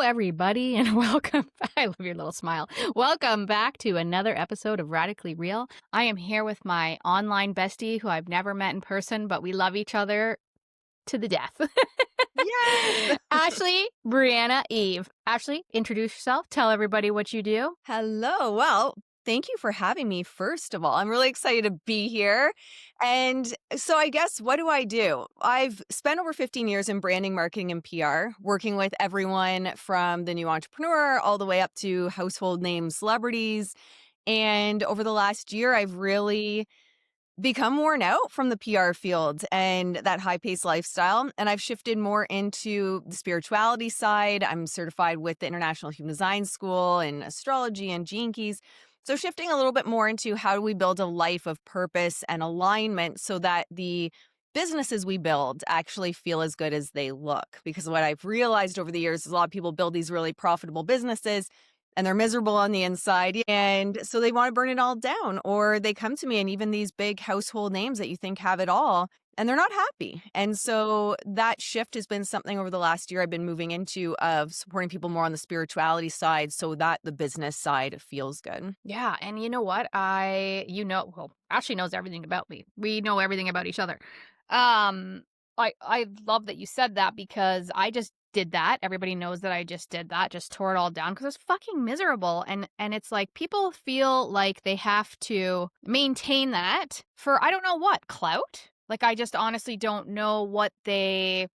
Everybody, and welcome. I love your little smile. Welcome back to another episode of Radically Real. I am here with my online bestie who I've never met in person, but we love each other to the death. Yes. Ashley, Brianna, Eve. Ashley, introduce yourself. Tell everybody what you do. Hello. Well, thank you for having me, first of all. I'm really excited to be here. And so, I guess, what do I do? I've spent over 15 years in branding, marketing, and PR, working with everyone from the new entrepreneur all the way up to household name celebrities. And over the last year, I've really become worn out from the PR field and that high paced lifestyle. And I've shifted more into the spirituality side. I'm certified with the International Human Design School in astrology and gene keys. So, shifting a little bit more into how do we build a life of purpose and alignment so that the businesses we build actually feel as good as they look. Because what I've realized over the years is a lot of people build these really profitable businesses and they're miserable on the inside. And so they want to burn it all down, or they come to me, and even these big household names that you think have it all, and they're not happy. And so that shift has been something over the last year I've been moving into, of supporting people more on the spirituality side so that the business side feels good. Yeah, and you know what? Well, Ashley knows everything about me. We know everything about each other. Um, I love that you said that because I just did that. Everybody knows that I just did that. Just tore it all down because it's fucking miserable. And it's like people feel like they have to maintain that for I don't know what, clout? Like I just honestly don't know what they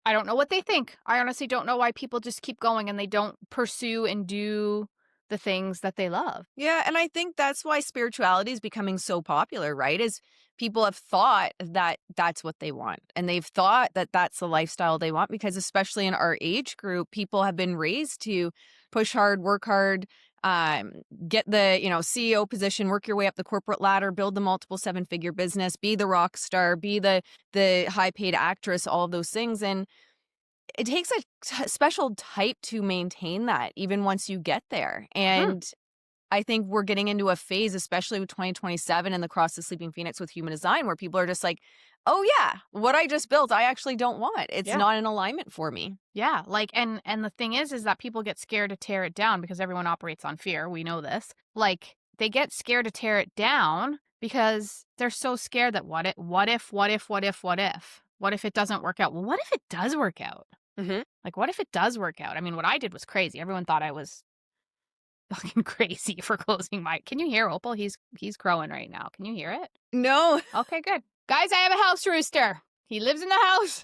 I don't know what they think. I honestly don't know why people just keep going and they don't pursue and do the things that they love. Yeah, and I think that's why spirituality is becoming so popular, right? Is people have thought that that's what they want. And they've thought that that's the lifestyle they want because especially in our age group, people have been raised to push hard, work hard, um, get the, CEO position, work your way up the corporate ladder, build the multiple seven-figure business, be the rock star, be the high-paid actress, all of those things. And it takes a special type to maintain that even once you get there. Hmm. And I think we're getting into a phase, especially with 2027 and the Cross the Sleeping Phoenix with human design, where people are just like, oh, yeah, what I just built, I actually don't want. It's Yeah. not in alignment for me. Yeah, like and the thing is that people get scared to tear it down because everyone operates on fear. We know this. Like they get scared to tear it down because they're so scared that what if it doesn't work out? Well, what if it does work out? Hmm. Like what if it does work out? I mean, what I did was crazy. Everyone thought I was fucking crazy for closing my. Can you hear Opal? He's crowing right now. Can you hear it? No, Okay, good. Guys, I have a house rooster. He lives in the house.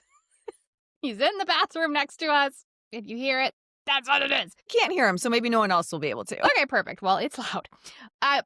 He's in the bathroom next to us. If you hear it, that's what it is. can't hear him, so maybe no one else will be able to. Okay, perfect. Well, it's loud.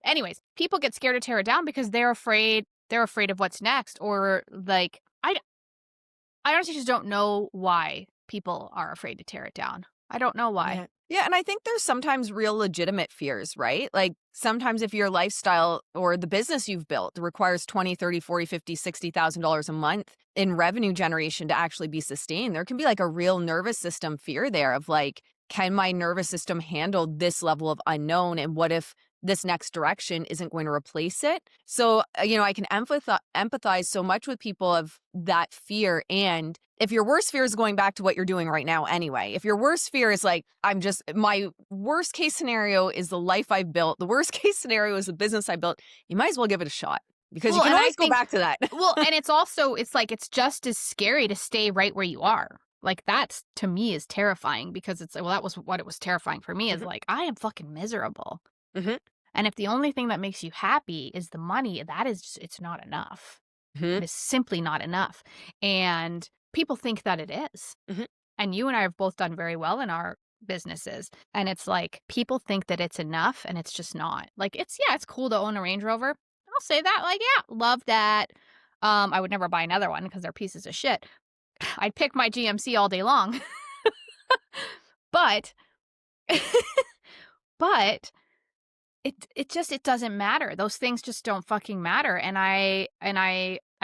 Anyways, people get scared to tear it down because they're afraid. They're afraid of what's next, or like I honestly just don't know why people are afraid to tear it down. I don't know why. Yeah. Yeah, and I think there's sometimes real legitimate fears, right? Like sometimes if your lifestyle or the business you've built requires 20, 30, 40, 50, $60,000 a month in revenue generation to actually be sustained, there can be like a real nervous system fear there of like, can my nervous system handle this level of unknown? And what if this next direction isn't going to replace it? So, I can empathize so much with people of that fear. And if your worst fear is going back to what you're doing right now anyway, if your worst fear is like, my worst case scenario is the life I've built, the worst case scenario is the business I built, you might as well give it a shot because you Well, can and I always go think back to that. well, and it's like it's just as scary to stay right where you are. Like that's to me is terrifying because it's that was what it was terrifying for me is Mhm, like I am fucking miserable. mhm, And if the only thing that makes you happy is the money, it's not enough. mhm, It is simply not enough. And people think that it is. mhm. And you and I have both done very well in our businesses. And it's like people think that it's enough and it's just not. Like it's cool to own a Range Rover. I'll say that. Like, yeah, love that. I would never buy another one because they're pieces of shit. I'd pick my GMC all day long. But but it doesn't matter. Those things just don't fucking matter. And I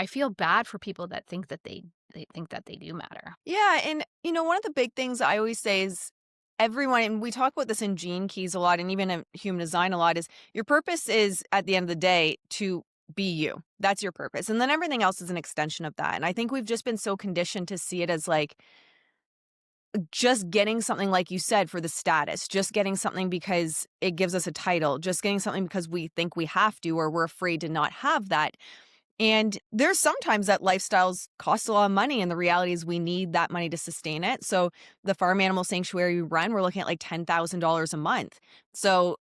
feel bad for people that think that they think that they do matter. Yeah, and one of the big things I always say is everyone, and we talk about this in Gene Keys a lot, and even in human design a lot, is your purpose is at the end of the day to be you. That's your purpose, and then everything else is an extension of that. And I think we've just been so conditioned to see it as like just getting something like you said for the status, just getting something because it gives us a title, just getting something because we think we have to or we're afraid to not have that. And there's sometimes that lifestyles cost a lot of money, and the reality is we need that money to sustain it. So the farm animal sanctuary we run, we're looking at like $10,000 a month. So,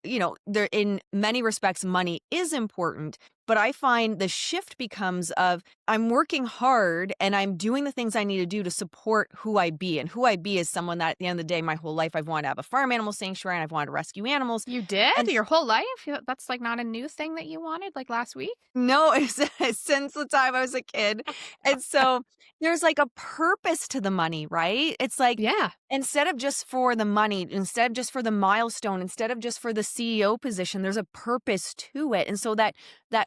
there in many respects, money is important. But I find the shift becomes of I'm working hard and I'm doing the things I need to do to support who I be. And who I be is someone that at the end of the day, my whole life, I've wanted to have a farm animal sanctuary and I've wanted to rescue animals. You did? And Your whole life? That's, like, not a new thing that you wanted, like, last week? no, it's since the time I was a kid. And so there's like a purpose to the money, right? It's like Yeah. instead of just for the money, instead of just for the milestone, instead of just for the CEO position, there's a purpose to it. And so that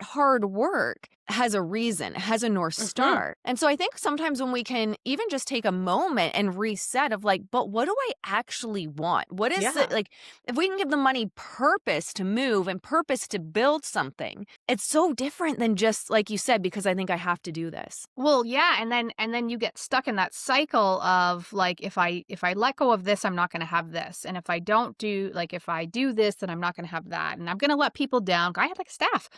hard work has a reason, has a North Mhm. Star. And so I think sometimes when we can even just take a moment and reset of like, but what do I actually want? What is it Yeah. like if we can give the money purpose to move and purpose to build something, it's so different than just like you said, because I think I have to do this. Well, yeah, and then you get stuck in that cycle of, like, if I let go of this, I'm not gonna have this, and if I do this, then I'm not gonna have that, and I'm gonna let people down. I had, like, staff,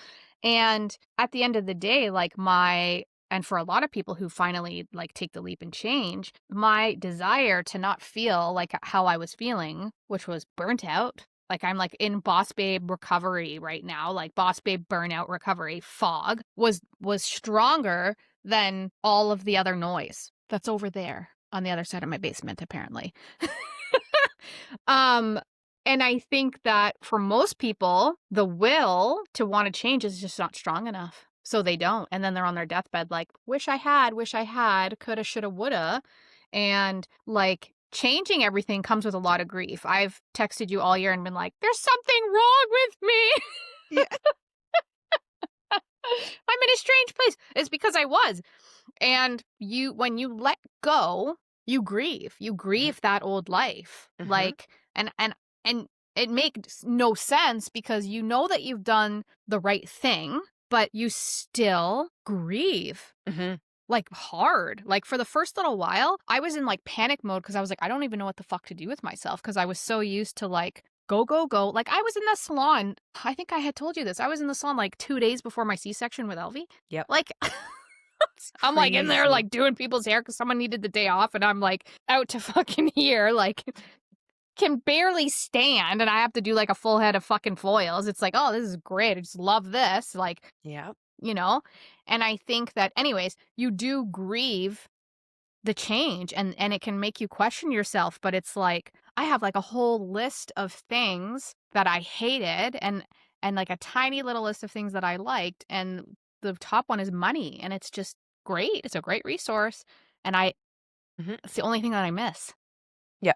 and at the end of the day, like, and for a lot of people who finally, like, take the leap and change, my desire to not feel like how I was feeling, which was burnt out, like, I'm, like, in boss babe recovery right now, like, boss babe burnout recovery fog was stronger than all of the other noise that's over there on the other side of my basement, apparently. Um, and I think that for most people, the will to wanna change is just not strong enough, so they don't, and then they're on their deathbed like, wish I had, coulda, shoulda, woulda," and, like, changing everything comes with a lot of grief. I've texted you all year and been like, "There's something wrong with me." Yeah. I'm in a strange place. It's because I was. And when you let go, you grieve. You Mhm. grieve that old life. Mhm. Like and it makes no sense because you know that you've done the right thing, but you still grieve. Mhm. Like hard. Like for the first little while, I was in like panic mode because I was like, I don't even know what the fuck to do with myself because I was so used to like go, go, go. Like I was in the salon. I think I had told you this. I was in the salon like 2 days before my C-section with Elvie. Yep. Like It's I'm like in there crazy. like doing people's hair because someone needed the day off, and I'm like out to fucking here, like can barely stand, and I have to do like a full head of fucking foils. It's like, oh, this is great. I just love this. Like, Yep. you know? And I think that anyways, you do grieve the change and it can make you question yourself, but it's like I have like a whole list of things that I hated and like a tiny little list of things that I liked, and the top one is money, and it's just great. It's a great resource, and Mhm. it's the only thing that I miss. Yeah.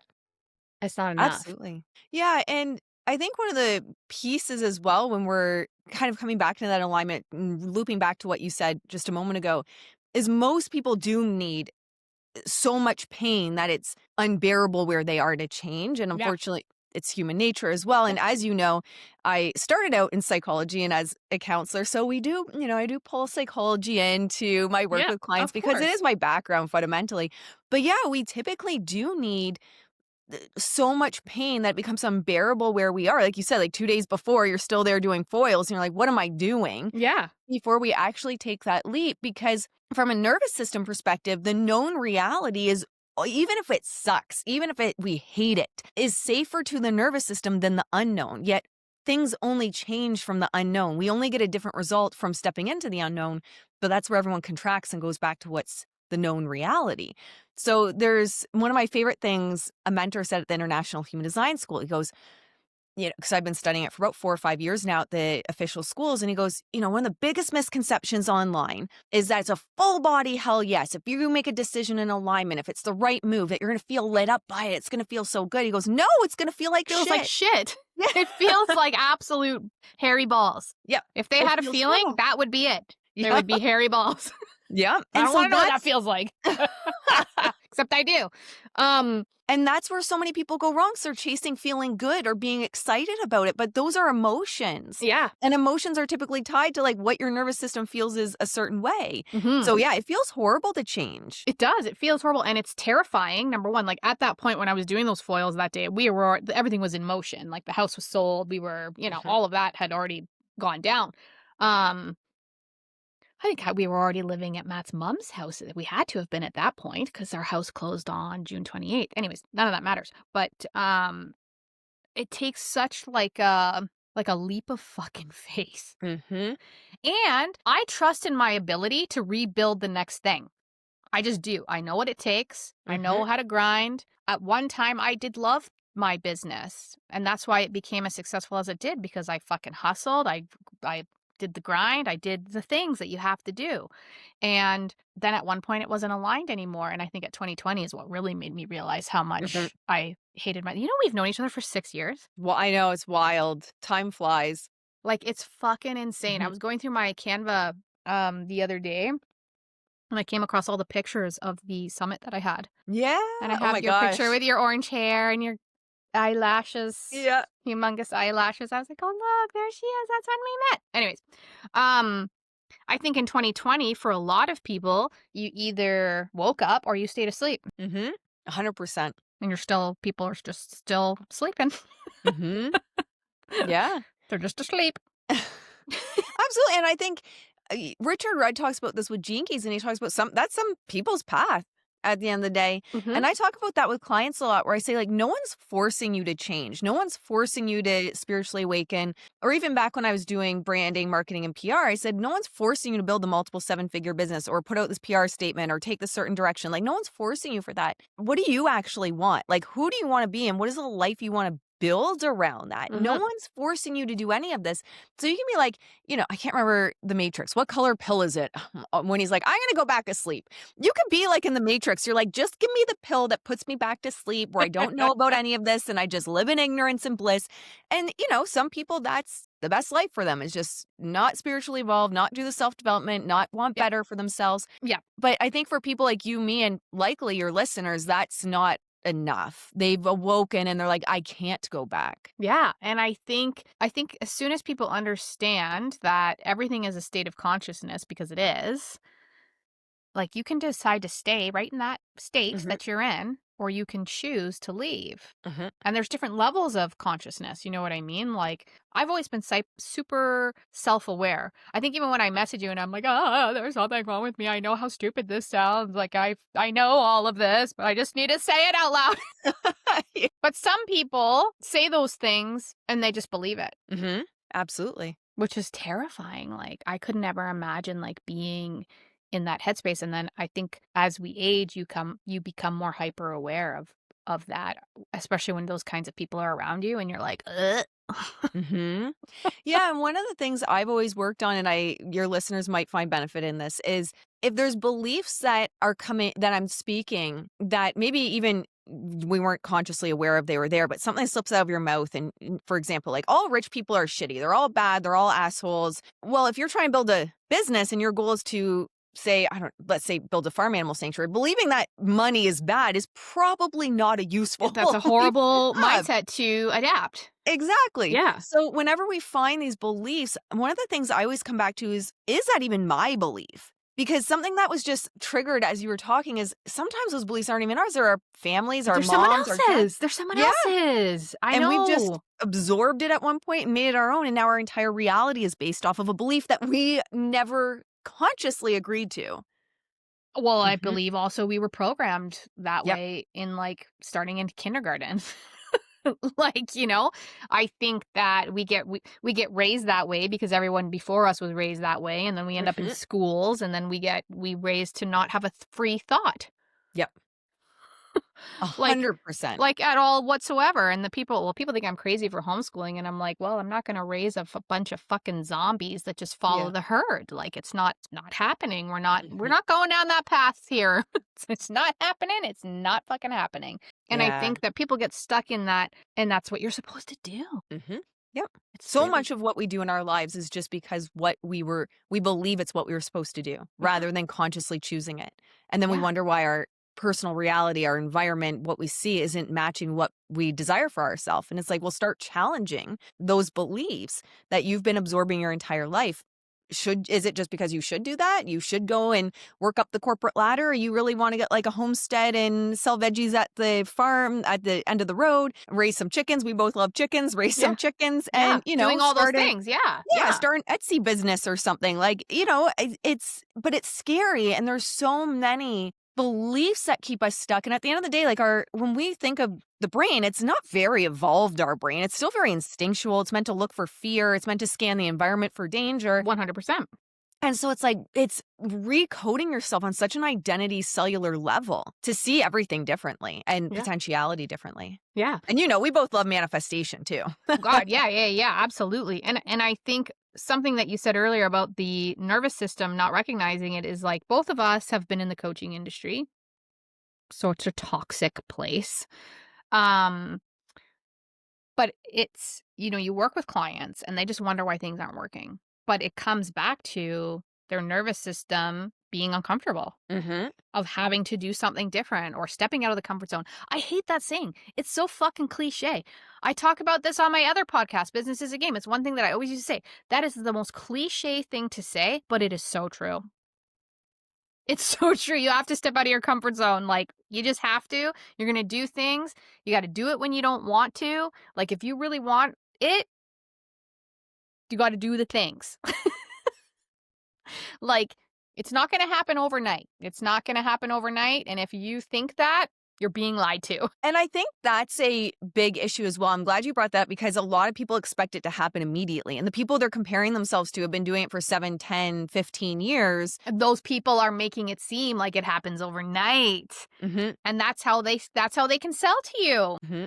It's not enough. Absolutely. Yeah, and I think one of the pieces as well when we're kind of coming back to that alignment and looping back to what you said just a moment ago is most people do need so much pain that it's unbearable where they are to change. And Yeah. unfortunately, it's human nature as well. And Yep. as you know, I started out in psychology and as a counselor. So we do, I do pull psychology into my work Yeah, with clients of because it course. is my background fundamentally. But yeah, we typically do need so much pain that it becomes unbearable where we are. Like you said, like 2 days before, you're still there doing foils and you're like, what am I doing? Yeah. Before we actually take that leap, because from a nervous system perspective, the known reality is even if it sucks, even if we hate it, is safer to the nervous system than the unknown. Yet things only change from the unknown. We only get a different result from stepping into the unknown, but that's where everyone contracts and goes back to what's the known reality. So there's one of my favorite things a mentor said at the International Human Design School. He goes, because I've been studying it for about 4 or 5 years now at the official schools. And he goes, one of the biggest misconceptions online is that it's a full body hell yes. If you make a decision in alignment, if it's the right move, that you're going to feel lit up by it, it's going to feel so good. He goes, no, it's going to feel like Feels like shit. shit. Yeah. It feels like absolute hairy balls. Yep. If they It had a feels feeling, horrible. that would be it. There Yeah. would be hairy balls. Yeah. I And don't so wanna know what that that's feels like. except I do. Um, And that's where so many people go wrong. So they're chasing feeling good or being excited about it, but those are emotions. yeah. And emotions are typically tied to like what your nervous system feels is a certain way. Mhm. So yeah, it feels horrible to change. It does, it feels horrible, and it's terrifying, number 1, like, at that point when I was doing those foils that day, we were everything was in motion, like, the house was sold, we were Mhm. all of that had already gone down. Um, I think we were already living at Matt's mom's house, we had to have been at that point because our house closed on June 28th. Anyways, none of that matters, but, it takes such, like a leap of fucking faith, Mhm. and I trust in my ability to rebuild the next thing. I just do. I know what it takes. I Mhm. know how to grind. At one time, I did love my business, and that's why it became as successful as it did because I fucking hustled. I did the grind. I did the things that you have to do. And then at one point, it wasn't aligned anymore. And I think at 2020 is what really made me realize how Mhm. much I hated my. We've known each other for 6 years. Well, I know it's wild. Time flies. Like it's fucking insane. I Mhm. was going through my Canva the other day, and I came across all the pictures of the summit that I had. Yeah. And I Oh have my your picture gosh. with your orange hair and your eyelashes, Yeah. humongous eyelashes. I was like, "Oh, look, there she is. That's when we met." Anyways, um, I think in 2020, for a lot of people, you either woke up or you stayed asleep, Mhm. 100%. and people are just still sleeping. Mhm. Yeah. They're just asleep. Absolutely, and I think, Richard Rudd talks about this with Gene Keys, and he talks about some people's path at the end of the day, Mhm. and I talk about that with clients a lot where I say, like, no one's forcing you to change. No one's forcing you to spiritually awaken, or even back when I was doing branding, marketing, and PR, I said, "No one's forcing you to build a multiple seven-figure business or put out this PR statement or take this certain direction." Like, no one's forcing you for that. What do you actually want? Like, who do you wanna be, and what is the life you wanna build around that? No Mhm. one's forcing you to do any of this. So you can be like, I can't remember the Matrix. What color pill is it? When he's like, I'm going to go back asleep. You could be like in the Matrix. You're like, just give me the pill that puts me back to sleep where I don't know about any of this and I just live in ignorance and bliss. And, some people that's the best life for them is just not spiritually evolved, not do the self development, not want Yep. better for themselves. Yeah. But I think for people like you, me, and likely your listeners, that's not enough. They've awoken and they're like, I can't go back. Yeah, and I think as soon as people understand that everything is a state of consciousness because it is, like, you can decide to stay right in that state Hmm. that you're in, or you can choose to leave. Hmm. And there's different levels of consciousness, you know what I mean? Like, I've always been super self-aware. I think even when I message you and I'm like, "Ah, there's nothing wrong with me. I know how stupid this sounds. Like, I know all of this, but I just need to say it out loud." But some people say those things and they just believe it, Hmm. Absolutely. which is terrifying. Like, I could never imagine, like, being in that headspace, and then I think as we age, you become more hyper aware of that, especially when those kinds of people are around you and you're like, "Ugh." Mhm. Yeah, and one of the things I've always worked on, and your listeners might find benefit in this, is if there's beliefs that are coming that I'm speaking that maybe even we weren't consciously aware of they were there, but something slips out of your mouth and for example, like all rich people are shitty. They're all bad, they're all assholes. Well, if you're trying to build a business and your goal is to say, I don't let's say build a farm animal sanctuary, believing that money is bad is probably not a useful That's a belief horrible to have. mindset to adapt. Exactly. Yeah. So whenever we find these beliefs, one of the things I always come back to is that even my belief? Because something that was just triggered as you were talking is sometimes those beliefs aren't even ours. They're our families, our There's someone moms, our dads. else's. There's someone Yeah. else's. I And we've just know. absorbed it at one point and made it our own. And now our entire reality is based off of a belief that we never consciously agreed to. Well, I Hmm. believe also we were programmed that Yep. way in, like, starting in kindergarten. Like, I think that we get raised that way because everyone before us was raised that way, and then we end up in Hmm. schools, and then we raised to not have a free thought. Yep. Like 100%. like, at all whatsoever, and people think I'm crazy for homeschooling, and I'm like, "Well, I'm not gonna raise a bunch of fucking zombies that just follow Yeah. the herd, like, it's not happening, we're Hmm. not going down that path here. It's not happening, it's not fucking happening." And I Yeah. think that people get stuck in that, and that's what you're supposed to do. Mhm. Yep. It's So really much of what we do in our lives is just because we believe it's what we were supposed to do yeah, rather than consciously choosing it. And then we yeah. wonder why our personal reality, our environment, what we see isn't matching what we desire for ourselves. And it's like, we'll start challenging those beliefs that you've been absorbing your entire life. Is it just because you should do that? You should go and work up the corporate ladder, or you really want to get like a homestead and sell veggies at the farm at the end of the road, raise some chickens. We both love chickens, raise Yeah. some chickens Yeah. and, you know, Doing all those start a things. Yeah. yeah, Yeah. start an Etsy business or something. Like, you know, but it's scary. And there's so many beliefs that keep us stuck. And at the end of the day, like when we think of the brain, it's not very evolved, our brain. It's still very instinctual. It's meant to look for fear. It's meant to scan the environment for danger. 100%. And so it's like, it's recoding yourself on such an identity cellular level to see everything differently and Yeah. potentiality differently. Yeah. And, you know, we both love manifestation too. God, yeah, yeah, yeah, absolutely. And I think something that you said earlier about the nervous system not recognizing it is like both of us have been in the coaching industry. So it's a toxic place. Um, but it's, you work with clients and they just wonder why things aren't working. But it comes back to their nervous system being uncomfortable Mm-hmm. of having to do something different or stepping out of the comfort zone. I hate that saying. It's so fucking cliche. I talk about this on my other podcast, Business is a Game. It's one thing that I always used to say. That is the most cliche thing to say, but it is so true. It's so true. You have to step out of your comfort zone. Like, you just have to. You're going to do things. You got to do it when you don't want to. Like, if you really want it, you got to do the things. Like, it's not going to happen overnight. It's not going to happen overnight. And if you think that, you're being lied to. And I think that's a big issue as well. I'm glad you brought that because a lot of people expect it to happen immediately. And the people they're comparing themselves to have been doing it for 7, 10, 15 years. And those people are making it seem like it happens overnight. Mm-hmm. And that's how they can sell to you. Mm-hmm.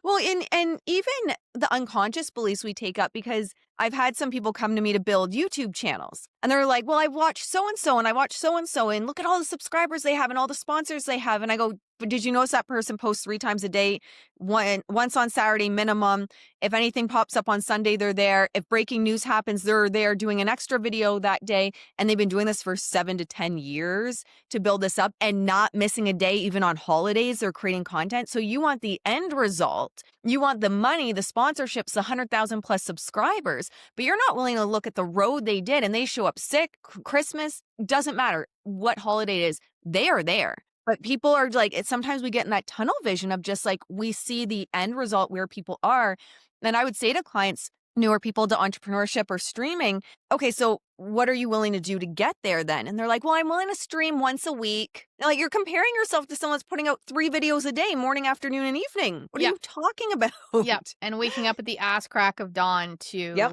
Well, and even the unconscious beliefs we take up, because I've had some people come to me to build YouTube channels and they're like, well, I watched so and I watched so and look at all the subscribers they have and all the sponsors they have. And I go, but did you notice that person posts 3 times a day, once on Saturday minimum? If anything pops up on Sunday, they're there. If breaking news happens, they're there doing an extra video that day. And they've been doing this for 7 to 10 years to build this up and not missing a day, even on holidays, they're creating content. So you want the end result. You want the money, the sponsorships, the 100,000 plus subscribers, but you're not willing to look at the road they did and they show up sick, Christmas, doesn't matter what holiday it is, they are there. But people are like, sometimes we get in that tunnel vision of just like, we see the end result where people are. And I would say to clients, newer people to entrepreneurship or streaming, okay, so what are you willing to do to get there then? And they're like, well, I'm willing to stream once a week. Like, you're comparing yourself to someone that's putting out 3 videos a day, morning, afternoon, and evening. What are Yep. you talking about? Yep. And waking up at the ass crack of dawn Yep.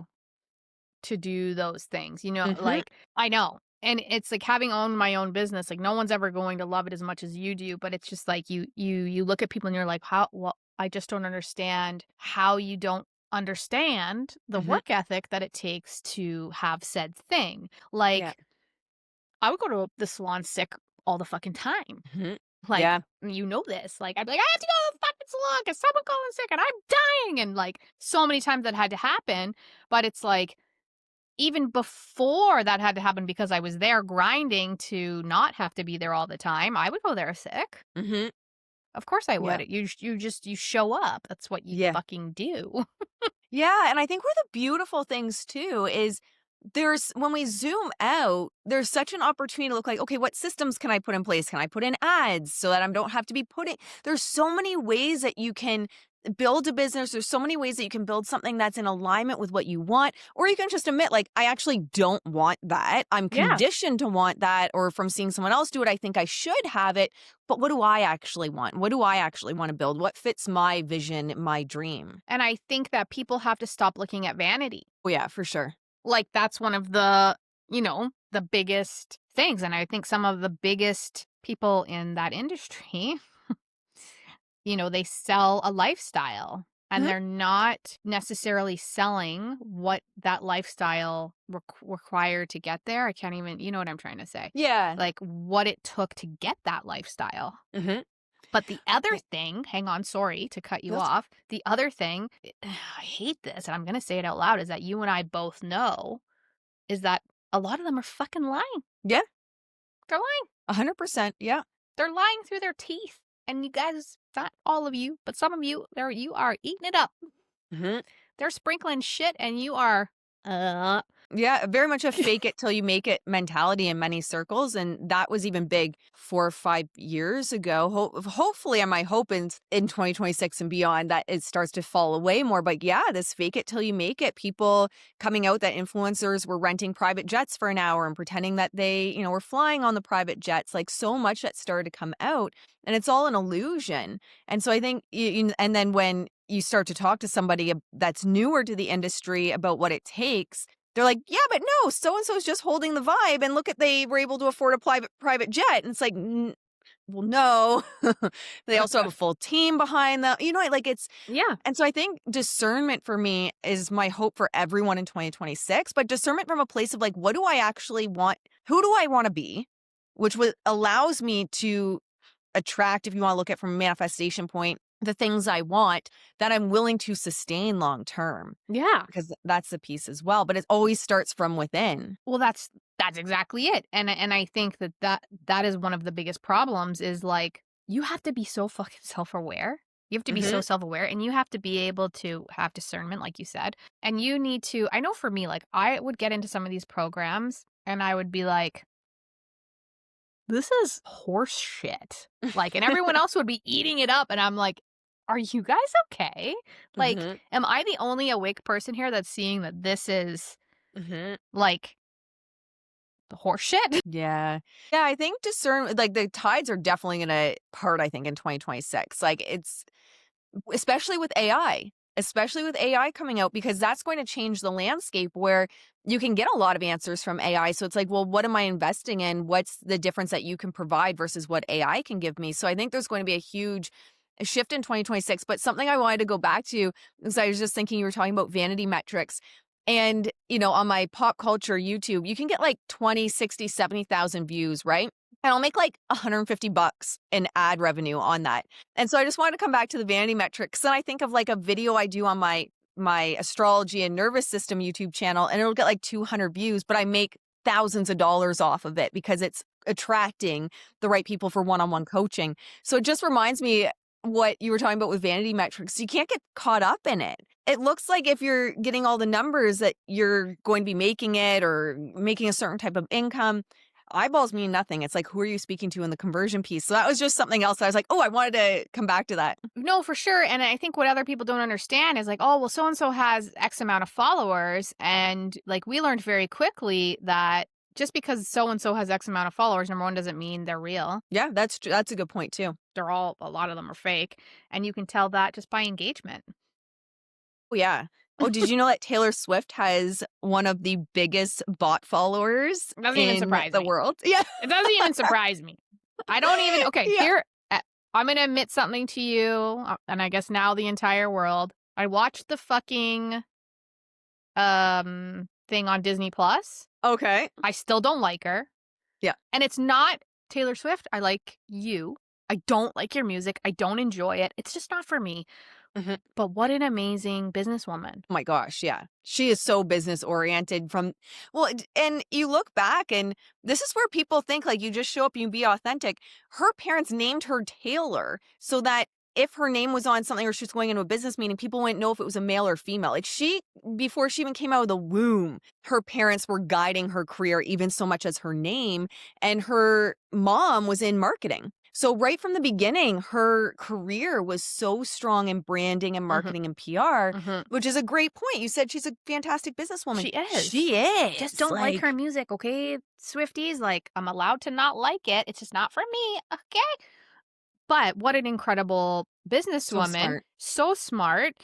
to do those things. You know, Mm-hmm. like, I know. And it's like having owned my own business, like no one's ever going to love it as much as you do, but it's just like you look at people and you're like, I just don't understand how you don't understand the Mm-hmm. work ethic that it takes to have said thing. Like, Yeah. I would go to the salon sick all the fucking time. Mm-hmm. Like, Yeah. you know this. Like, I'd be like, I have to go to the fucking salon because someone calling sick and I'm dying. And like, so many times that had to happen. But it's like, even before that had to happen because I was there grinding to not have to be there all the time, I would go there sick. Mm-hmm. Of course I Yeah. would. You show up. That's what you Yeah. fucking do. Yeah, and I think one of the beautiful things too is when we zoom out, there's such an opportunity to look like, okay, what systems can I put in place? Can I put in ads so that I don't have to be there's so many ways that you can build a business. There's so many ways that you can build something that's in alignment with what you want, or you can just admit like, I actually don't want that. I'm Yeah. conditioned to want that, or from seeing someone else do it, I think I should have it. But what do I actually want? What do I actually want to build? What fits my vision, my dream? And I think that people have to stop looking at vanity. Oh yeah, for sure. Like, that's one of the, the biggest things. And I think some of the biggest people in that industry, they sell a lifestyle and Mhm. they're not necessarily selling what that lifestyle required to get there. I can't even, you know what I'm trying to say? Yeah. Like, what it took to get that lifestyle. Mm-hmm. But the other Yeah. thing, hang on, sorry to cut you That's off. The other thing, I hate this, and I'm going to say it out loud, is that you and I both know is that a lot of them are fucking lying. Yeah, They're lying. 100%. Yeah. They're lying through their teeth. And you guys, not all of you, but some of you, you are eating it up. Mhm. They're sprinkling shit and you are, uh, Yeah, very much a fake it till you make it mentality in many circles. And that was even big 4 or 5 years ago. Hopefully, my hope in 2026 and beyond that it starts to fall away more. But yeah, this fake it till you make it. People coming out that influencers were renting private jets for an hour and pretending that they, were flying on the private jets. Like so much that started to come out. And it's all an illusion. And so I think, and then when you start to talk to somebody that's newer to the industry about what it takes, they're like, "Yeah, but no, so and so is just holding the vibe, and look at they were able to afford a private jet." And it's like, well, no, they also have a full team behind them. Like it's, yeah, and so I think discernment for me is my hope for everyone in 2026. But discernment from a place of like, what do I actually want? Who do I want to be? Which allows me to attract, if you want to look at from a manifestation point, the things I want that I'm willing to sustain long term, yeah. because that's the piece as well. But it always starts from within. Well, that's exactly it, and I think that is one of the biggest problems is, like, you have to be so fucking self-aware. You have to be so Hmm. self-aware, and you have to be able to have discernment, like you said, and you need to I know for me, like, I would get into some of these programs, and I would be like, "This is horse shit." Like, and everyone else would be eating it up, and I'm like, "Are you guys okay?" Like, Hmm. am I the only awake person here that's seeing that this is, Hmm. like, horse shit? Yeah. Yeah, I think discern like the tides are definitely gonna part, I think, in 2026. Like it's especially with AI, especially with AI coming out, because that's going to change the landscape where you can get a lot of answers from AI. So it's like, well, what am I investing in? What's the difference that you can provide versus what AI can give me? So I think there's going to be a huge shift in 2026. But something I wanted to go back to, because I was just thinking you were talking about vanity metrics. And, on my pop culture YouTube, you can get like 20, 60, 70,000 views, right? And I'll make like $150 in ad revenue on that. And so I just wanted to come back to the vanity metrics. And I think of like a video I do on my astrology and nervous system YouTube channel, and it'll get like 200 views, but I make thousands of dollars off of it because it's attracting the right people for one-on-one coaching. So it just reminds me what you were talking about with vanity metrics. You can't get caught up in it. It looks like if you're getting all the numbers that you're going to be making it or making a certain type of income. Eyeballs mean nothing. It's like, who are you speaking to in the conversion piece? So that was just something else. I was like, oh, I wanted to come back to that. No, for sure. And I think what other people don't understand is like, oh, well, so and so has X amount of followers. And like, we learned very quickly that just because so and so has X amount of followers, number one, doesn't mean they're real. Yeah, that's a good point too. A lot of them are fake. And you can tell that just by engagement. Oh, yeah. Oh, did you know that Taylor Swift has one of the biggest bot followers It doesn't even in surprise the me. world? Yeah. It doesn't even surprise me. I don't even, okay, Yeah. I'm going to admit something to you. And I guess now the entire world. I watched the fucking thing on Disney Plus. Okay. I still don't like her. Yeah. And it's not Taylor Swift. I like you. I don't like your music. I don't enjoy it. It's just not for me. Mhm. But what an amazing businesswoman. Oh my gosh, yeah. She is so business oriented and you look back and this is where people think like you just show up and you be authentic. Her parents named her Taylor so that if her name was on something or she was going into a business meeting, people wouldn't know if it was a male or female. Like before she even came out of the womb, her parents were guiding her career even so much as her name. And her mom was in marketing. So right from the beginning, her career was so strong in branding and Mhm, marketing and PR, mhm. which is a great point. You said she's a fantastic businesswoman. She is. She Just is. don't like her Like, music, okay? Swifties, like, I'm allowed to not like it. It's just not for me, okay? But what an incredible so businesswoman. smart. So smart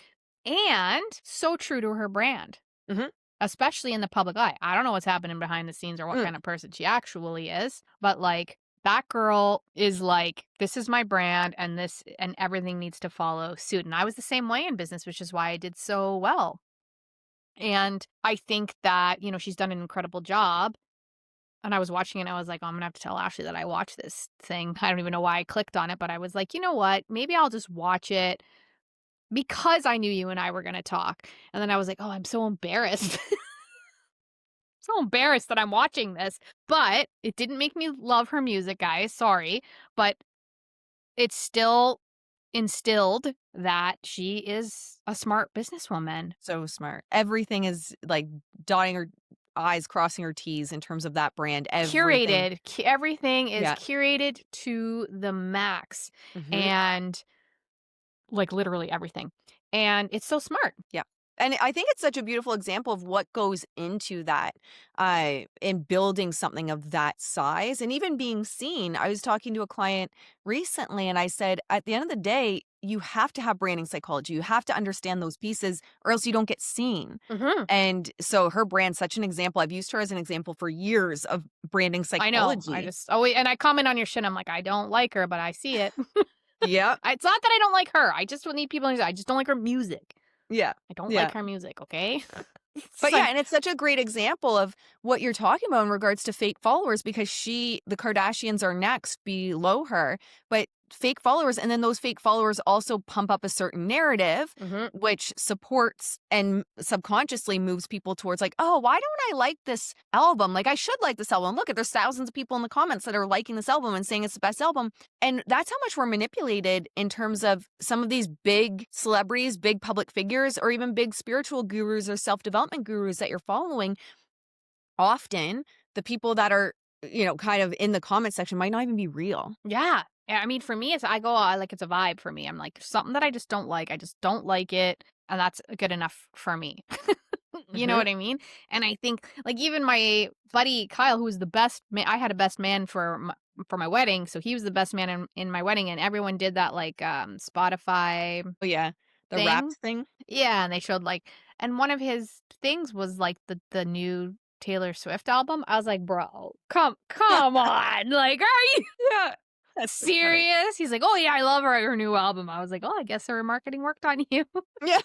and so true to her brand, Mhm. especially in the public eye. I don't know what's happening behind the scenes or what Mm. kind of person she actually is, but like that girl is like, this is my brand and this and everything needs to follow suit. And I was the same way in business, which is why I did so well. And I think that, she's done an incredible job. And I was watching it and I was like, "Oh, I'm gonna have to tell Ashley that I watched this thing." I don't even know why I clicked on it, but I was like, "You know what? Maybe I'll just watch it because I knew you and I were gonna talk." And then I was like, "Oh, I'm so embarrassed." so embarrassed that I'm watching this, but it didn't make me love her music, guys, sorry, but it's still instilled that she is a smart businesswoman. So smart. Everything is like dotting her I's, crossing her T's in terms of that brand. Everything. Curated, everything is Yeah. curated to the max, Mhm. and, like, literally everything, and it's so smart. Yeah. And I think it's such a beautiful example of what goes into that, in building something of that size and even being seen. I was talking to a client recently and I said, at the end of the day, you have to have branding psychology. You have to understand those pieces or else you don't get seen. Mhm. And so her brand's such an example. I've used her as an example for years of branding I know, I psychology. just always and I comment on your shit, I'm like, "I don't like her, but I see it." Yep. It's not that I don't like her, I just don't need people to I just don't like her music. Yeah. I don't like Yeah. her music, okay? It's But yeah, like and it's such a great example of what you're talking about in regards to fake followers because the Kardashians are next below her, but fake followers, and then those fake followers also pump up a certain narrative, mhm, which supports and subconsciously moves people towards like, oh, why don't I like this album? Like I should like this album. Look at there's thousands of people in the comments that are liking this album and saying it's the best album. And that's how much we're manipulated in terms of some of these big celebrities, big public figures, or even big spiritual gurus or self development gurus that you're following. Often, the people that are, kind of in the comment section might not even be real. yeah. Yeah, I mean, for me, it's I go, like, it's a vibe for me, I'm like, "There's something that I just don't like, I just don't like it, and that's good enough for me." You know Hmm. what I mean? And I think, like, even my buddy Kyle, who was the best man I had a best man for my wedding, so he was the best man in my wedding, and everyone did that, like, Spotify Oh, yeah. The thing. wrapped thing. Yeah, and they showed, like and one of his things was, like, the new Taylor Swift album. I was like, "Bro, come on, like, are you Yeah. That's so funny. serious?" He's like, "Oh, yeah, I love her new album." I was like, "Oh, I guess her marketing worked on you." Yeah.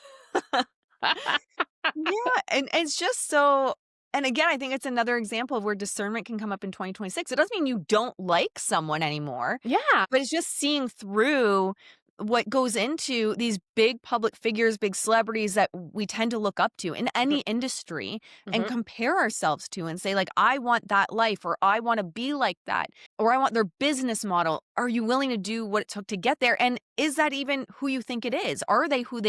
Yeah, and it's just so and again, I think it's another example of where discernment can come up in 2026. It doesn't mean you don't like someone anymore. Yeah. But it's just seeing through what goes into these big public figures, big celebrities that we tend to look up to in Mhm, any industry and mhm. compare ourselves to and say, like, I want that life or I want to be like that or I want their business model. Are you willing to do what it took to get there? And is that even who you think it is? Are they who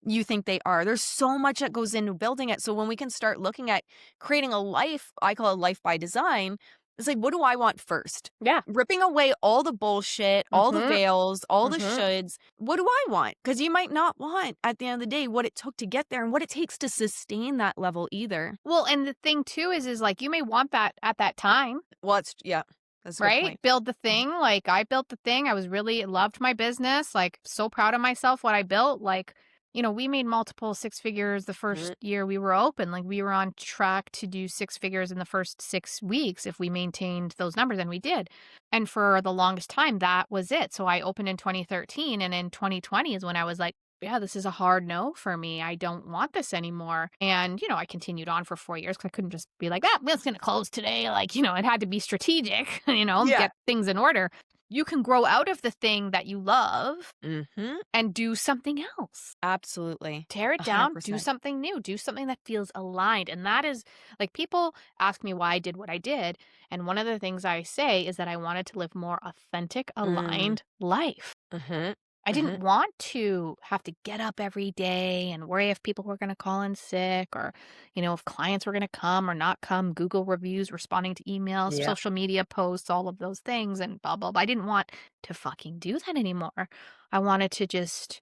you think they are? There's so much that goes into building it. So when we can start looking at creating a life, I call it life by design, it's like, what do I want first? Yeah. Ripping away all the bullshit, all the Mhm, veils, all the mhm. shoulds. What do I want? Because you might not want, at the end of the day, what it took to get there and what it takes to sustain that level either. Well, and the thing too is, like, you may want that at that time, Well, yeah, that's a good right? point. Build the thing, like, I built the thing, I was really loved my business, like, so proud of myself, what I built, like, we made multiple 6 figures the first Mhm. year we were open, like, we were on track to do 6 figures in the first 6 weeks if we maintained those numbers, and we did, and for the longest time, that was it, so I opened in 2013, and in 2020 is when I was like, "Yeah, this is a hard no for me, I don't want this anymore," and, I continued on for 4 years because I couldn't just be like, "Ah, it's gonna close today," like, it had to be strategic, Yeah. get things in order. You can grow out of the thing that you love Mhm. and do something else. Absolutely. Tear it down, do 100%. something new, do something that feels aligned. And that is like people ask me why I did what I did. And one of the things I say is that I wanted to live more authentic, Mm. aligned life. Mhm. I didn't Mhm. want to have to get up every day and worry if people were going to call in sick or, if clients were going to come or not come, Google reviews, responding to emails, Yeah. social media posts, all of those things and blah, blah, blah. I didn't want to fucking do that anymore. I wanted to just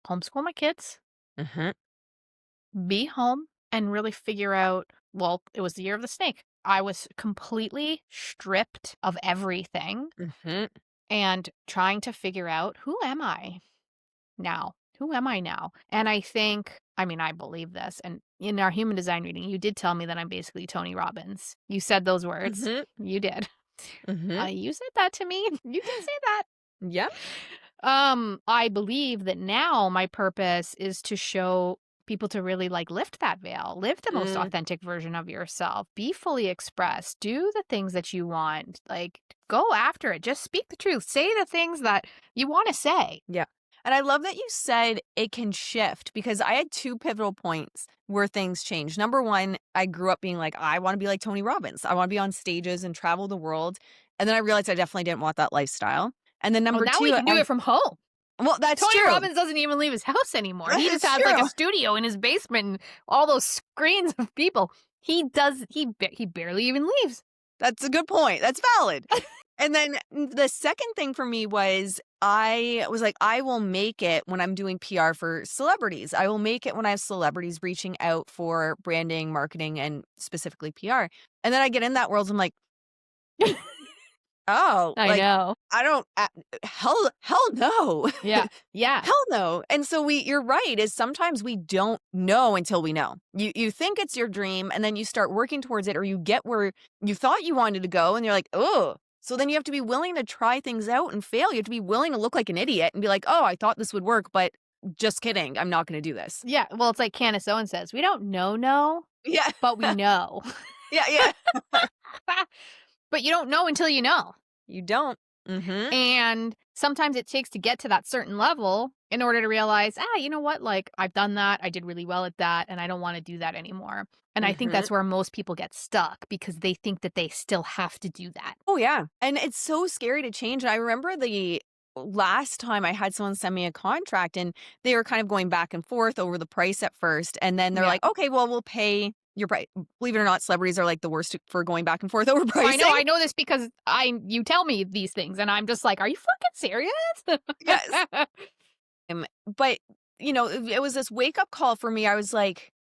homeschool my kids, Mhm. be home, and really figure out well, it was the year of the snake. I was completely stripped of everything Mhm. and trying to figure out who am I now? Who am I now? And I think, I mean, I believe this. And in our human design reading, you did tell me that I'm basically Tony Robbins. You said those words. Mhm. You did. Mhm. You said that to me. You did say that. Yeah. I believe that now my purpose is to show people to really like lift that veil, live the most Mm. authentic version of yourself, be fully expressed, do the things that you want, like go after it, just speak the truth, say the things that you want to say. Yeah. And I love that you said it can shift because I had 2 pivotal points where things changed. Number 1, I grew up being like, I wanna be like Tony Robbins. I wanna be on stages and travel the world. And then I realized I definitely didn't want that lifestyle. And then Oh, number now we 2, can do it from home. well, that's Tony true. Robbins doesn't even leave his house anymore. He just It's has like a true. studio in his basement and all those screens of people. He barely even leaves. That's a good point. That's valid. And then the second thing for me was I was like, I will make it when I'm doing PR for celebrities. I will make it when I have celebrities reaching out for branding, marketing, and specifically PR. And then I get in that world, I'm like, oh, I like know. I don't, hell no. Yeah. Yeah. Hell no. And so you're right, is sometimes we don't know until we know. You think it's your dream and then you start working towards it or you get where you thought you wanted to go and you're like, oh. So then you have to be willing to try things out and fail. You have to be willing to look like an idiot and be like, oh, I thought this would work, but just kidding. I'm not going to do this. Yeah. Well, it's like Candace Owens says, we don't know, Yeah. but we know. Yeah. Yeah. But you don't know until you know. You don't. Mm-hmm. And sometimes it takes to get to that certain level in order to realize, you know what? Like, I've done that. I did really well at that. And I don't want to do that anymore. And I think Mm-hmm. that's where most people get stuck because they think that they still have to do that. Oh, yeah. And it's so scary to change. And I remember the last time I had someone send me a contract and they were kind of going back and forth over the price at first. And then they're Yeah. like, okay, well, we'll pay your price. Believe it or not, celebrities are like the worst for going back and forth over Oh, pricing. I know this because you tell me these things and I'm just like, are you fucking serious? Yes. But, it was this wake up call for me. I was like,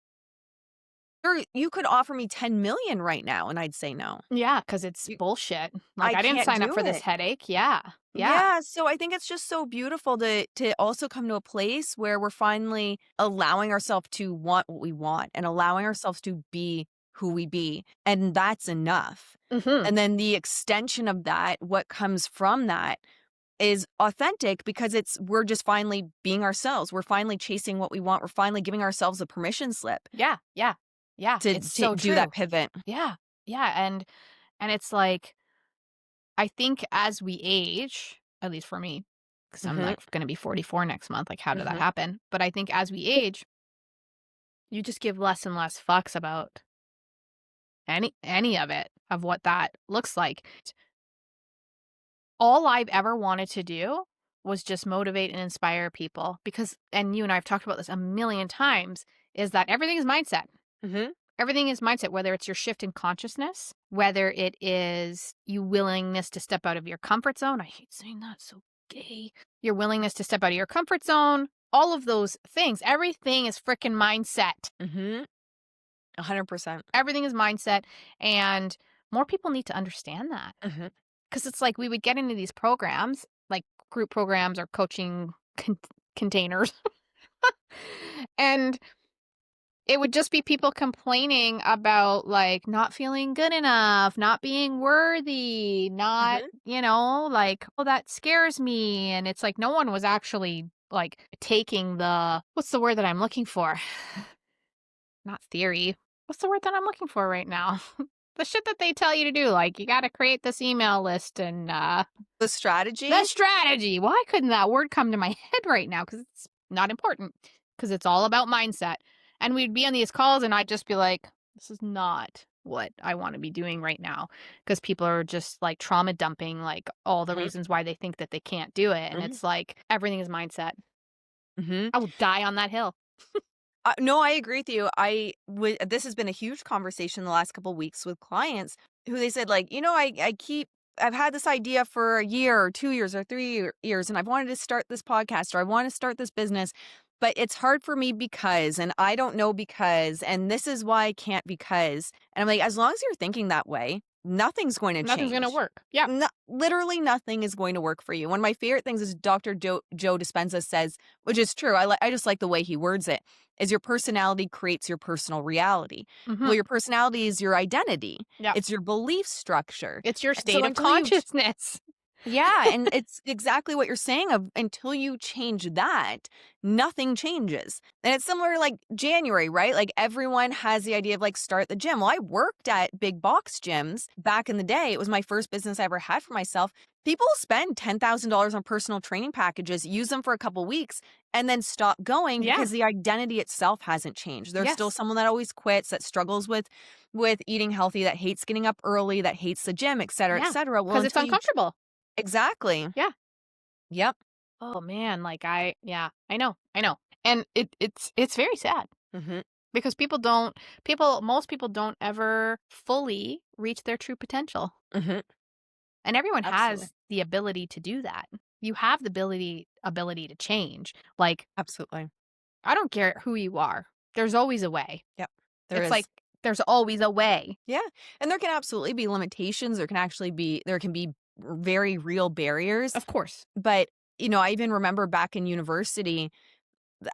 you could offer me 10 million right now. And I'd say no. Yeah, because it's You- bullshit. Like, I I didn't can't sign up do for this it. headache. Yeah. Yeah. Yeah, so I think it's just so beautiful to also come to a place where we're finally allowing ourselves to want what we want and allowing ourselves to be who we be, and that's enough. Hmm. And then the extension of that, what comes from that is authentic because we're just finally being ourselves. We're finally chasing what we want. We're finally giving ourselves a permission slip Yeah. Yeah. Yeah. to It's so do that true. pivot. Yeah. Yeah. And it's like, I think as we age, at least for me, because I'm Mhm. like going to be 44 next month, like, how did that Mhm. happen? But I think as we age, you just give less and less fucks about any of it, of what that looks like. All I've ever wanted to do was just motivate and inspire people because, and you and I have talked about this a million times, is that everything is mindset. Mhm. Everything is mindset, whether it's your shift in consciousness, whether it is you willingness to step out of your comfort zone. I hate saying that, so gay. Your willingness to step out of your comfort zone, all of those things. Everything is freaking mindset. Mhm. 100%. Everything is mindset. And more people need to understand that. Mhm. Because it's like we would get into these programs, like group programs or coaching containers. And it would just be people complaining about, like, not feeling good enough, not being worthy, not, Mhm. like, "Oh, that scares me," and it's like no one was actually, like, taking the what's the word that I'm looking for? Not theory. What's the word that I'm looking for right now? The shit that they tell you to do, like, you gotta create this email list and, The strategy? the strategy. Why couldn't that word come to my head right now? Because it's not important. Because it's all about mindset. And we'd be on these calls and I'd just be like, this is not what I want to be doing right now. Because people are just like trauma dumping, like all the Mhm. reasons why they think that they can't do it. And Mhm. it's like everything is mindset. Mhm. I will die on that hill. No, I agree with you. This has been a huge conversation the last couple weeks with clients who they said like, I've had this idea for a year or 2 years or 3 years and I've wanted to start this podcast or I want to start this business, but it's hard for me because, and I don't know because, and this is why I can't because. And I'm like, as long as you're thinking that way, nothing's going to Nothing's going to change. work. Yeah. No, literally nothing is going to work for you. One of my favorite things is Dr. Joe Dispenza says, which is true. I just like the way he words it, is your personality creates your personal reality. Hmm. Well, your personality is your identity. Yeah. It's your belief structure. It's your And so state of until you consciousness. Yeah, and it's exactly what you're saying of until you change that, nothing changes. And it's similar to like January, right? Like everyone has the idea of like start the gym. Well, I worked at big box gyms back in the day. It was my first business I ever had for myself. People spend $10,000 on personal training packages, use them for a couple weeks, and then stop going Yeah. because the identity itself hasn't changed. There's still Yes. someone that always quits, that struggles with eating healthy, that hates getting up early, that hates the gym, et cetera, et Yeah. cetera. Well, Because it's until you uncomfortable. exactly. Yeah. Yep. Oh man, like yeah, I know. I know. And it's very sad Mhm. because most people don't ever fully reach their true potential. Mhm. And everyone Absolutely. has the ability to do that. You have the ability to change. Like, Absolutely. I don't care who you are. There's always a way. Yep. There It's is. like there's always a way. Yeah. And there can absolutely be limitations. There can be very real barriers. Of course. But, I even remember back in university,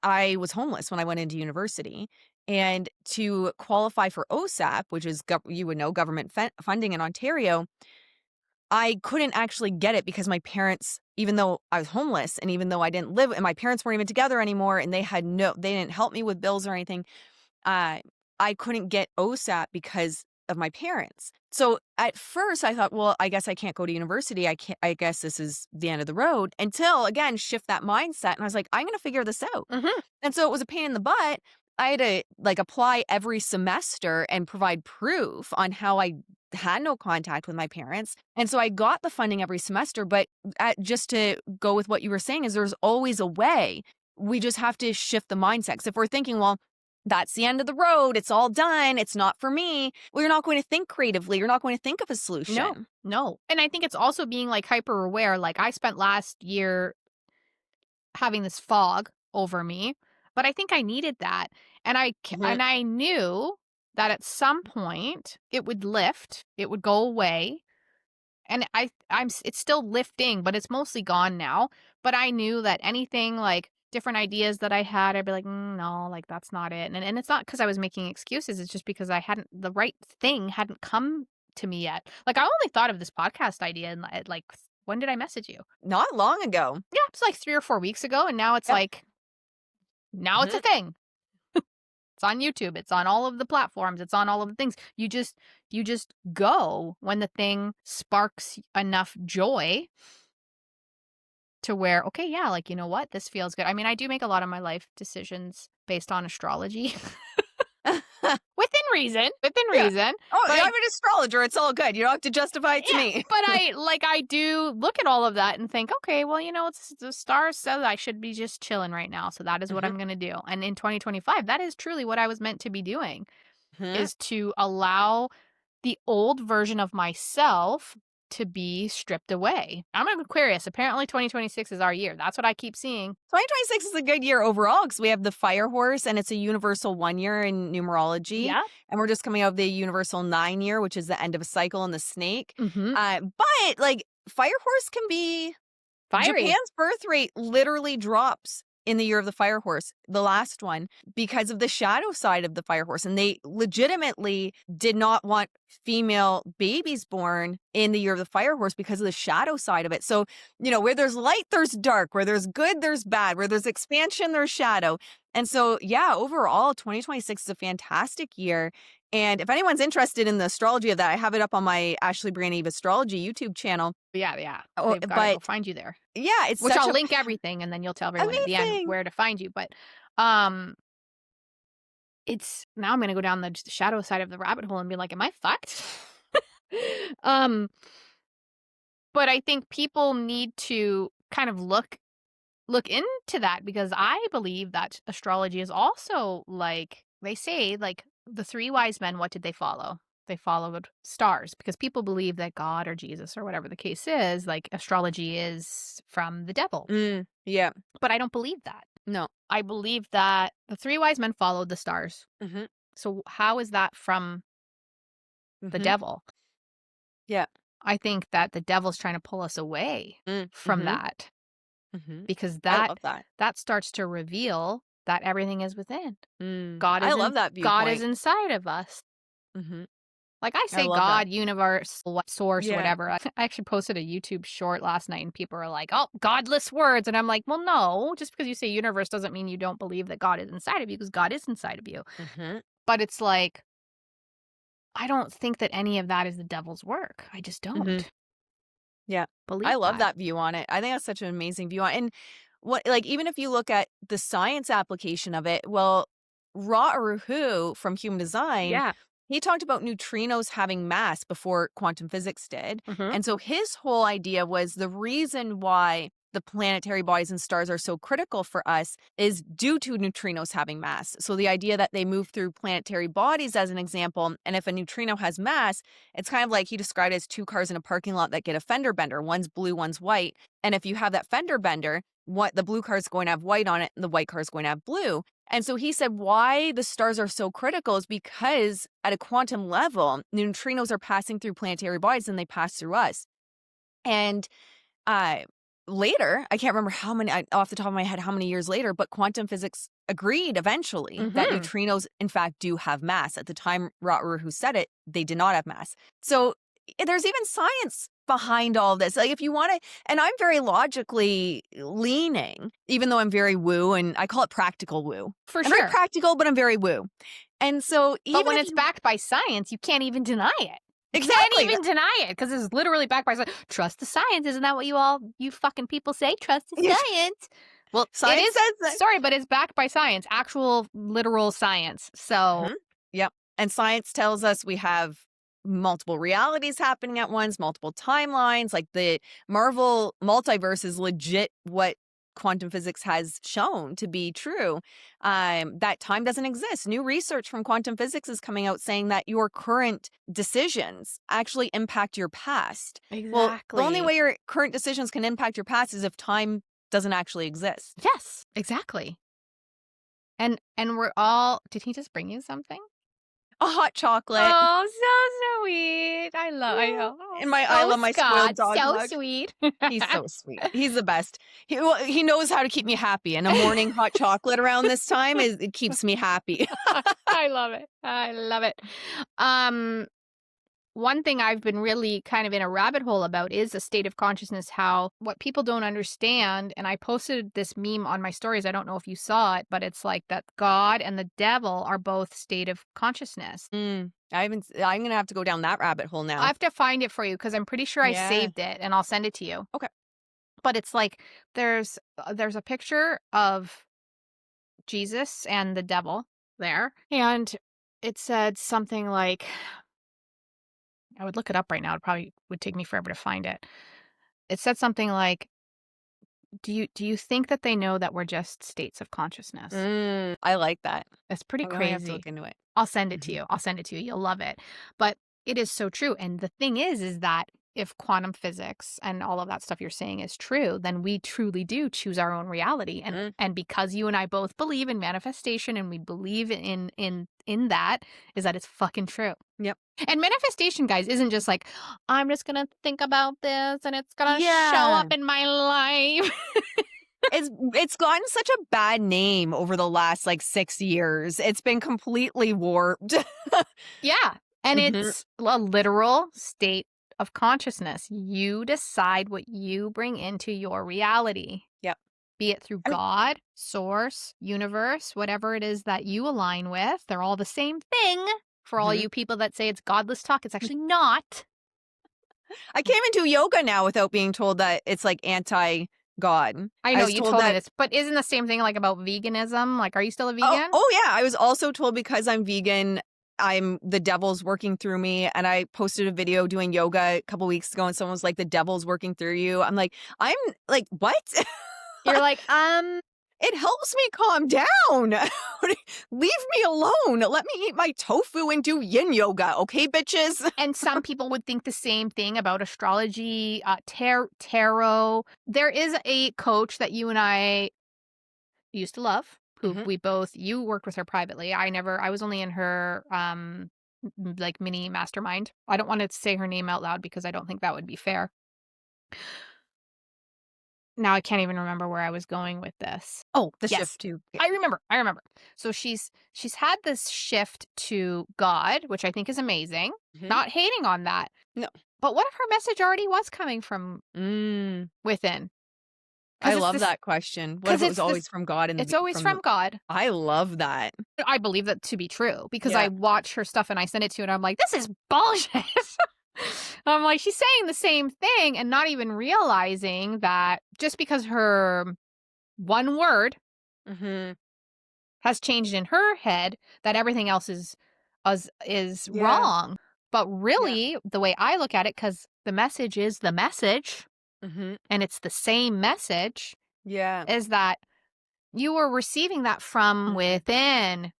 I was homeless when I went into university. And to qualify for OSAP, which is, you would know, government funding in Ontario, I couldn't actually get it because my parents, even though I was homeless and even though I didn't live, and my parents weren't even together anymore, and they didn't help me with bills or anything. Uh, I couldn't get OSAP because of my parents. So at first I thought, well, I guess I can't go to university. I guess this is the end of the road until again, shift that mindset. And I was like, I'm going to figure this out. Mhm. And so it was a pain in the butt. I had to like apply every semester and provide proof on how I had no contact with my parents. And so I got the funding every semester. But just to go with what you were saying, is there's always a way. We just have to shift the mindset. Because if we're thinking, well, that's the end of the road, it's all done, it's not for me, well, you're not going to think creatively. You're not going to think of a No. solution. No. And I think it's also being like hyper aware. Like I spent last year having this fog over me, but I think I needed that. Mhm. And I knew that at some point it would lift, it would go away. And it's still lifting, but it's mostly gone now. But I knew that anything like different ideas that I had, I'd be like, no, like that's not it. And it's not because I was making excuses. It's just because the right thing hadn't come to me yet. Like I only thought of this podcast idea and like when did I message you? Not long ago. Yeah, it's like 3 or 4 weeks ago, and now it's Yep. like now it's a Mhm. thing. It's on YouTube. It's on all of the platforms. It's on all of the things. You just go when the thing sparks enough joy to where, okay, yeah, like, you know what? This feels good. I mean, I do make a lot of my life decisions based on astrology within reason, within Yeah. reason. Oh, But I'm I, an astrologer, it's all good. You don't have to justify it to yeah, me. but I do look at all of that and think, okay, well, the stars said I should be just chilling right now. So that is what Mhm. I'm going to do. And in 2025, that is truly what I was meant to be doing Mhm. is to allow the old version of myself to be stripped away. I'm an Aquarius. Apparently 2026 is our year. That's what I keep seeing. 2026 is a good year overall because we have the fire horse and it's a universal 1 year in numerology. Yeah. And we're just coming out of the universal 9 year, which is the end of a cycle in the snake. Mhm. But like fire horse can be Fiery. Japan's birth rate literally drops in the year of the fire horse, the last one, because of the shadow side of the fire horse. And they legitimately did not want female babies born in the year of the fire horse because of the shadow side of it. So, where there's light, there's dark. Where there's good, there's bad. Where there's expansion, there's shadow. And so, yeah, overall, 2026 is a fantastic year. And if anyone's interested in the astrology of that, I have it up on my Ashley Brand Astrology YouTube channel. Yeah, yeah. Oh, They've gotta go but find you there. yeah, it's Which such I'll a link everything, and then you'll tell everyone at the end amazing. where to find you, but, um, it's now I'm gonna go down the shadow side of the rabbit hole and be like, "Am I fucked?" Um, but I think people need to kind of look into that because I believe that astrology is also like they say, like, the 3 wise men, what did they follow? They followed stars because people believe that God or Jesus or whatever the case is, like, astrology is from the devil, Yeah. but I don't believe that. No. I believe that the 3 wise men followed the stars. Mhm. So how is that from the Mhm. devil? Yeah. I think that the devil's trying to pull us away from Mhm. that Mhm. because I love that. that starts to reveal that everything is within. I love that God is viewpoint. inside of us. Mhm. Like, I I say love that. God, universe, what source, Yeah. whatever. I actually posted a YouTube short last night and people are like, "Oh, godless words." And I'm like, "Well, no, just because you say universe doesn't mean you don't believe that God is inside of you because God is inside of you." Mhm. But it's like, I don't think that any of that is the devil's work. I just Mhm. don't Yeah. I believe love that. that view on it. I think that's such an amazing view on and what like, even if you look at the science application of it, well, Ra Uru from Human Design, Yeah. he talked about neutrinos having mass before quantum physics did, Mhm. and so his whole idea was the reason why the planetary bodies and stars are so critical for us is due to neutrinos having mass. So the idea that they move through planetary bodies as an example, and if a neutrino has mass, it's kind of like he described it as two cars in a parking lot that get a fender bender. One's blue, one's white. And if you have that fender bender, what the blue car is going to have white on it and the white car is going to have blue. And so he said why the stars are so critical is because at a quantum level, neutrinos are passing through planetary bodies and they pass through us. And uh, later, I can't remember how many off the top of my head how many years later, but quantum physics agreed eventually that Mhm. neutrinos in fact do have mass. At the time Rotru who said it, they did not have mass. So there's even science behind all this. Like if you want to and I'm very logically leaning, even though I'm very woo and I call it practical woo. For I'm very sure. practical, but I'm very woo. And so But even when if it's you backed by science, you can't even deny it. You can't exactly even deny it because it's literally backed by science. Trust the science. Isn't that what you fucking people say? Trust the science. Well, it science is, says that sorry, but it's backed by science, actual literal science. So, mhm. Yep. And science tells us we have multiple realities happening at once, multiple timelines. Like the Marvel multiverse is legit what quantum physics has shown to be true. That time doesn't exist. New research from quantum physics is coming out saying that your current decisions actually impact your past. Well, the only exactly. way your current decisions can impact your past is if time doesn't actually exist. Yes, exactly. And we're all, did he just bring you something? A hot chocolate. Oh, so sweet. I Yeah. know. Oh, And I so love my spoiled Scott, dog so mug. sweet. He's so sweet. He's the best. He knows how to keep me happy, and a morning hot chocolate around this time is it keeps me happy. I love it. I love it. Um, One thing I've been really kind of in a rabbit hole about is a state of consciousness, how what people don't understand. And I posted this meme on my stories. I don't know if you saw it, but it's like that God and the devil are both state of consciousness. I haven't I'm gonna have to go down that rabbit hole I now. have to find it for you because I'm pretty sure I Yeah. saved it and I'll send it to you. Okay. But it's like there's a picture of Jesus and the devil there, and it said something like, I would look it up right now. It probably would take me forever to find it. It said something like, "Do you think that they know that we're just states of consciousness?" I like that. It's pretty I might have to look crazy. into it. I'll send it to Mhm. you. I'll send it to you. You'll love it. But it is so true. And the thing is that if quantum physics and all of that stuff you're saying is true, then we truly do choose our own reality. Mm, And because you and I both believe in manifestation and we believe in that, is that it's fucking true. yep. And manifestation, guys, isn't just like, I'm just gonna think about this and it's gonna show up Yeah. in my life. It's gotten such a bad name over the last, like, 6 years. It's been completely warped. Yeah. And Mhm. it's a literal state of consciousness. You decide what you bring into your reality, Yep. be it through And God, source, universe, whatever it is that you align with. They're all the same thing. For all mhm. you people that say it's godless talk, it's actually not. I can't even do yoga now without being told that it's, like, anti-God. I I know was you told told me that this, but isn't the same thing like about veganism? Like, are you still a oh vegan? oh, yeah, I was also told because I'm vegan, I'm the devil's working through me, and I posted a video doing yoga a couple weeks ago, and someone was like, "The devil's working through you." I'm like, like, "What?" You're like, It helps me calm down. Leave me alone. Let me eat my tofu and do yin yoga, okay, bitches? and some people would think the same thing about astrology, tarot. There is a coach that you and I used to love, who Mhm. we both, you worked with her privately. I was only in her like mini mastermind. I don't want to say her name out loud because I don't think that would be fair. Now I can't even remember where I was going with this. Oh, The yes. shift to I remember. So she's had this shift to God, which I think is amazing. Mhm. Not hating on that. No. But what if her message already was coming from Mm, within? I Because it's love this that question. What if because it was it's this always from God in the it's be always from the from God. I love that. I believe that to be true because I Yeah. watch her stuff and I send it to her and I'm like, "This is bullshit." I'm like, she's saying the same thing and not even realizing that just because her one word Mhm. has changed in her head, that everything else is Yeah. wrong. But Yeah. really, the way I look at it, because the message is the message Mhm. and it's the same message, Yeah. is that you are receiving that from Mhm. within.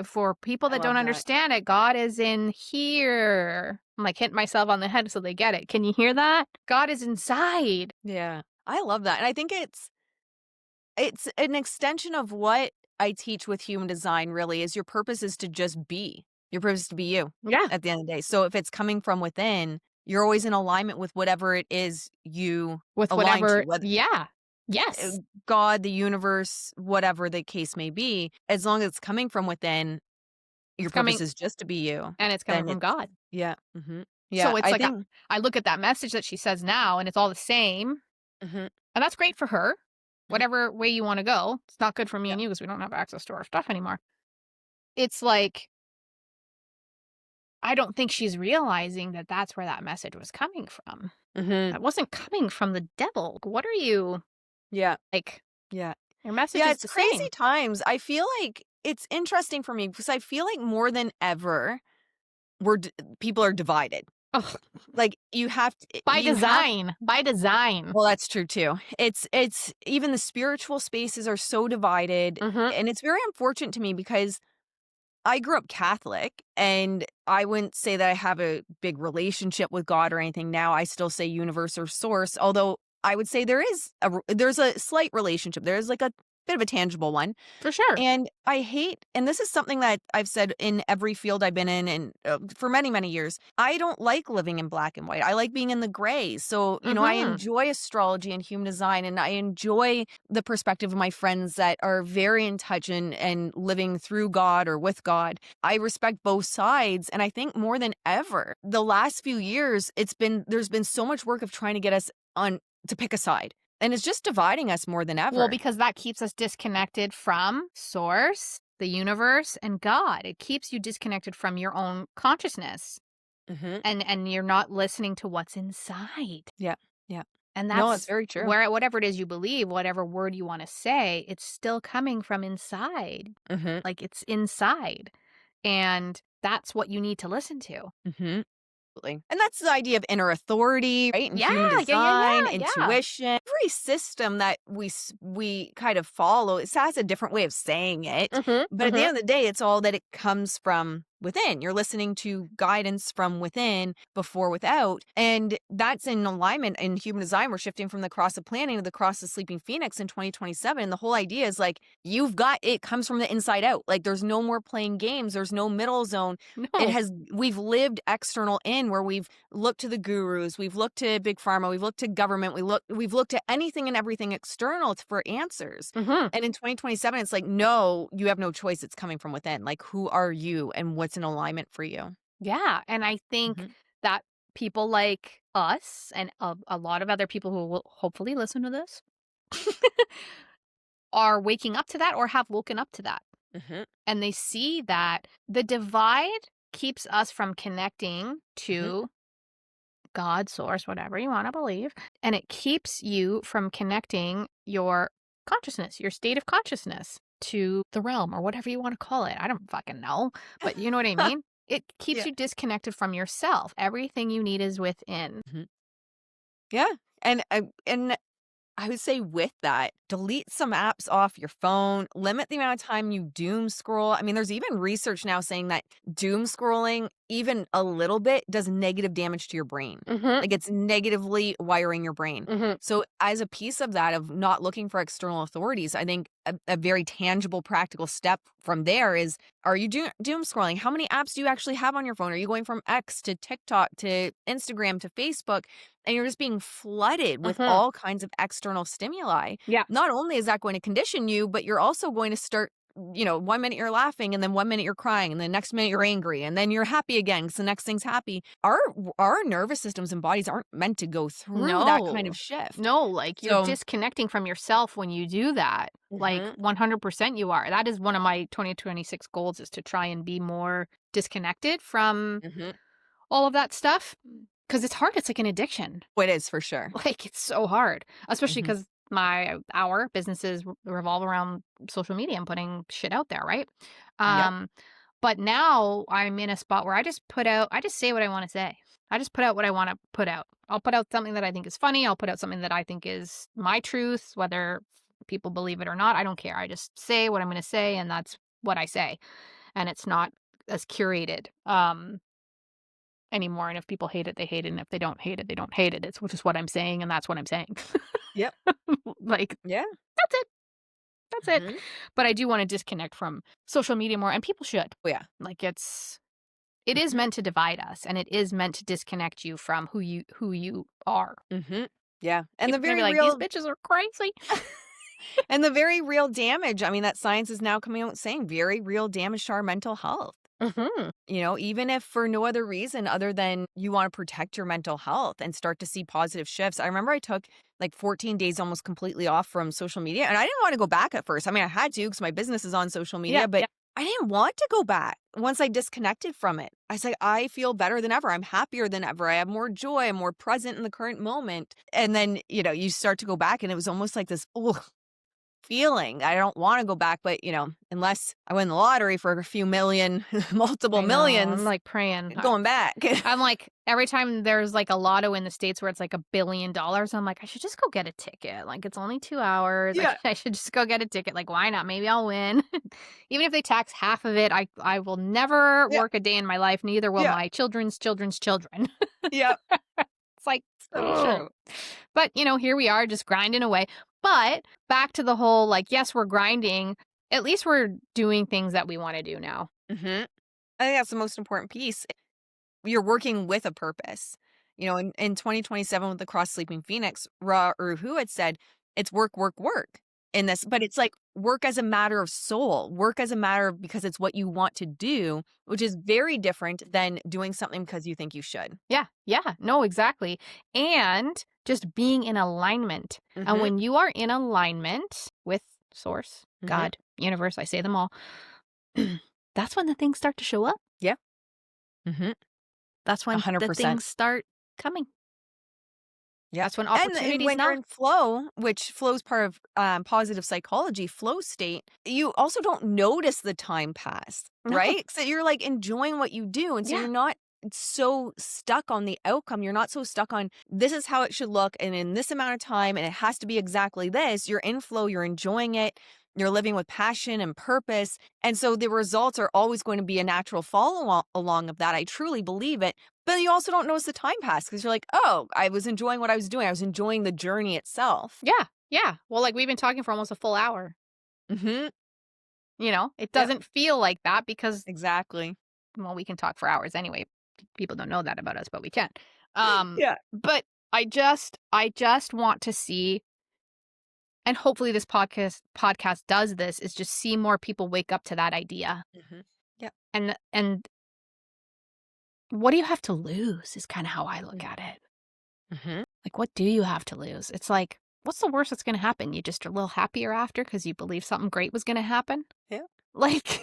For people I that don't love that. understand it, God is in here. I'm like hitting myself on the head so they get it. Can you hear that? God is inside. Yeah. I love that, and I think it's an extension of what I teach with human design really is your purpose is to just be. Your purpose is to be you Yeah. at the end of the day. So if it's coming from within, you're always in alignment with whatever it is you With align to, whatever. whether Yeah. uh, Yes. God, the universe, whatever the case may be, as long as it's coming from within, your It's purpose coming is just to be you, and it's coming then from it's God. yeah, mhm. Yeah, So it's I like think I look at that message that she says now and it's all the same. mhm, And that's great for her. mhm, Whatever way you want to go. It's not good for me yeah, and you because we don't have access to our stuff anymore. It's like, I don't think she's realizing that that's where that message was coming from. mhm, That wasn't coming from the devil. What are you yeah, like? yeah. Your message Yeah, is it's the crazy same. times. I feel like it's interesting for me because I feel like more than ever, people are divided. Ugh, Like, you have by design. well, that's true too. It's even the spiritual spaces are so divided, Mhm. and it's very unfortunate to me because I grew up Catholic, and I wouldn't say that I have a big relationship with God or anything now. I still say universe or source, although I would say there's a slight relationship. There's like a bit of a tangible one. For sure. And I hate and this is something that I've said in every field I've been in and, for many, many years. I don't like living in black and white. I like being in the gray. So, I Mhm. enjoy astrology and human design, and I enjoy the perspective of my friends that are very in touch and living through God or with God. I respect both sides, and I think more than ever, the last few years, there's been so much work of trying to get us on to pick a side, and it's just dividing us more than Well, ever. because that keeps us disconnected from source, the universe, and God. It keeps you disconnected from your own consciousness Mhm. and you're not listening to what's inside. Yeah. Yeah. And No, it's that's very true. where whatever it is you believe, whatever word you want to say, it's still coming from inside. Mhm, Like it's inside. And that's what you need to listen to. mhm. Absolutely. And that's the idea of inner authority, right? And Yeah, human yeah, yeah, design, yeah, yeah. intuition. Every system that we kind of follow, it has a different way of saying it. Mhm, But at the mhm. end of the day, it's all that it comes from within. You're listening to guidance from within before without. And that's in alignment in human design. We're shifting from the cross of planning to the cross of sleeping phoenix in 2027. And the whole idea is like, it comes from the inside out. Like there's no more playing games. There's no middle zone. No. We've lived external in where we've looked to the gurus, we've looked to big pharma, we've looked to government, we've looked at anything and everything external for answers. Mhm. And in 2027 it's like no, you have no choice, it's coming from within. Like who are you and what's in alignment for you? Yeah, and I think Mhm. that people like us and a lot of other people who will hopefully listen to this are waking up to that or have woken up to that. Mhm. And they see that the divide keeps us from connecting Mhm. to God, source, whatever you want to believe. And it keeps you from connecting your consciousness, your state of consciousness to the realm or whatever you want to call it. I don't fucking know. But you know what I mean? It keeps Yeah. you disconnected from yourself. Everything you need is within. Mhm. Yeah. And I would say with that delete some apps off your phone, limit the amount of time you doom scroll. I mean, there's even research now saying that doom scrolling, even a little bit, does negative damage to your brain. Mhm. Like it's negatively wiring your brain. Mhm. So, as a piece of that, of not looking for external authorities, I think a very tangible, practical step from there is, are you doom scrolling? How many apps do you actually have on your phone? Are you going from X to TikTok to Instagram to Facebook? And you're just being flooded with Mhm. all kinds of external stimuli. Yeah. Not only is that going to condition you, but you're also going to start, one minute you're laughing and then one minute you're crying and the next minute you're angry and then you're happy again because the next thing's happy. Our nervous systems and bodies aren't meant to go through that kind of No. shift. No, like, you're So, disconnecting from yourself when you do that. Like, mhm, 100% you are. That is one of my 2026 goals, is to try and be more disconnected from mhm. all of that stuff. Because it's hard, it's like an addiction. It is for sure. Like, it's so hard, especially Mhm. because our businesses revolve around social media and putting shit out there, right? Yep. Um, but now I'm in a spot where I just say what I wanna say. I just put out what I wanna put out. I'll put out something that I think is funny, I'll put out something that I think is my truth, whether people believe it or not, I don't care. I just say what I'm gonna say, and that's what I say, and it's not as curated, anymore, and if people hate it, they hate it, and if they don't hate it, they don't hate it. It's just what I'm saying, and that's what I'm saying. Yep. Like, Yeah. that's it. That's it. Mhm. But I do wanna disconnect from social media more, and people should. Oh, yeah. Like, it is Mhm. meant to divide us, and it is meant to disconnect you from who you are. Mhm. Yeah. People are gonna be like, "These bitches are crazy." And the very real damage, I mean, that science is now coming out saying very real damage to our mental health. Mhm. Even if for no other reason other than you want to protect your mental health and start to see positive shifts. I remember I took like 14 days almost completely off from social media and I didn't want to go back at first. I mean, I had to because my business is on social Yeah, media, but yeah. I didn't want to go back once I disconnected from it. I was like, I feel better than ever. I'm happier than ever. I have more joy. I'm more present in the current moment. And then, you start to go back and it was almost like this, oh, feeling. I don't wanna go back, but, unless I win the lottery for a few million, multiple I know, I'm, millions, like, praying. going back. I'm like, every time there's like a lotto in the States where it's like $1 billion, I'm like, I should just go get a ticket. Like, it's only 2 hours. Yeah, I should just go get a ticket. Like, why not? Maybe I'll win. Even if they tax half of it, I will never yeah, work a day in my life. Neither will yeah, my children's children's children. yeah. It's like, So oh. true. But here we are just grinding away. But back to the whole, like, yes, we're grinding. At least we're doing things that we want to do now. Mhm. I think that's the most important piece. You're working with a purpose. In 2027 with the Cross Sleeping Phoenix, Ra Uru had said, it's work, work, work in this, but it's like work as a matter of soul, work as a matter of because it's what you want to do, which is very different than doing something because you think you should. Yeah, yeah, no, exactly. And just being in alignment. And Mhm. when you are in alignment with source, Mhm. God, universe, I say them all, that's when the things start to show up. Yeah. Mhm. That's when the 100%. things start coming. Yep. That's when And opportunities when you're knock. in flow, which flow is part of positive psychology, flow state, you also don't notice the time pass, No, right? So you're like enjoying what you do. And so yeah, you're not so stuck on the outcome. You're not so stuck on this is how it should look and in this amount of time and it has to be exactly this. You're in flow, you're enjoying it, you're living with passion and purpose. And so the results are always going to be a natural follow along of that. I truly believe it. But you also don't notice the time pass because you're like, "Oh, I was enjoying what I was doing. I was enjoying the journey itself." yeah, yeah. Well, like, we've been talking for almost a full hour. Mhm. It Yep. doesn't feel like that because, Exactly. well, we can talk for hours anyway. People don't know that about us, but we can. Yeah. But I just want to see, and hopefully this podcast does this, is just see more people wake up to that idea. Mhm. Yep. And what do you have to lose is kind of how I look Mm. at it. Mhm. Like, what do you have to lose? It's like, what's the worst that's going to happen? You just a little happier after because you believe something great was going to happen. Yeah. Like,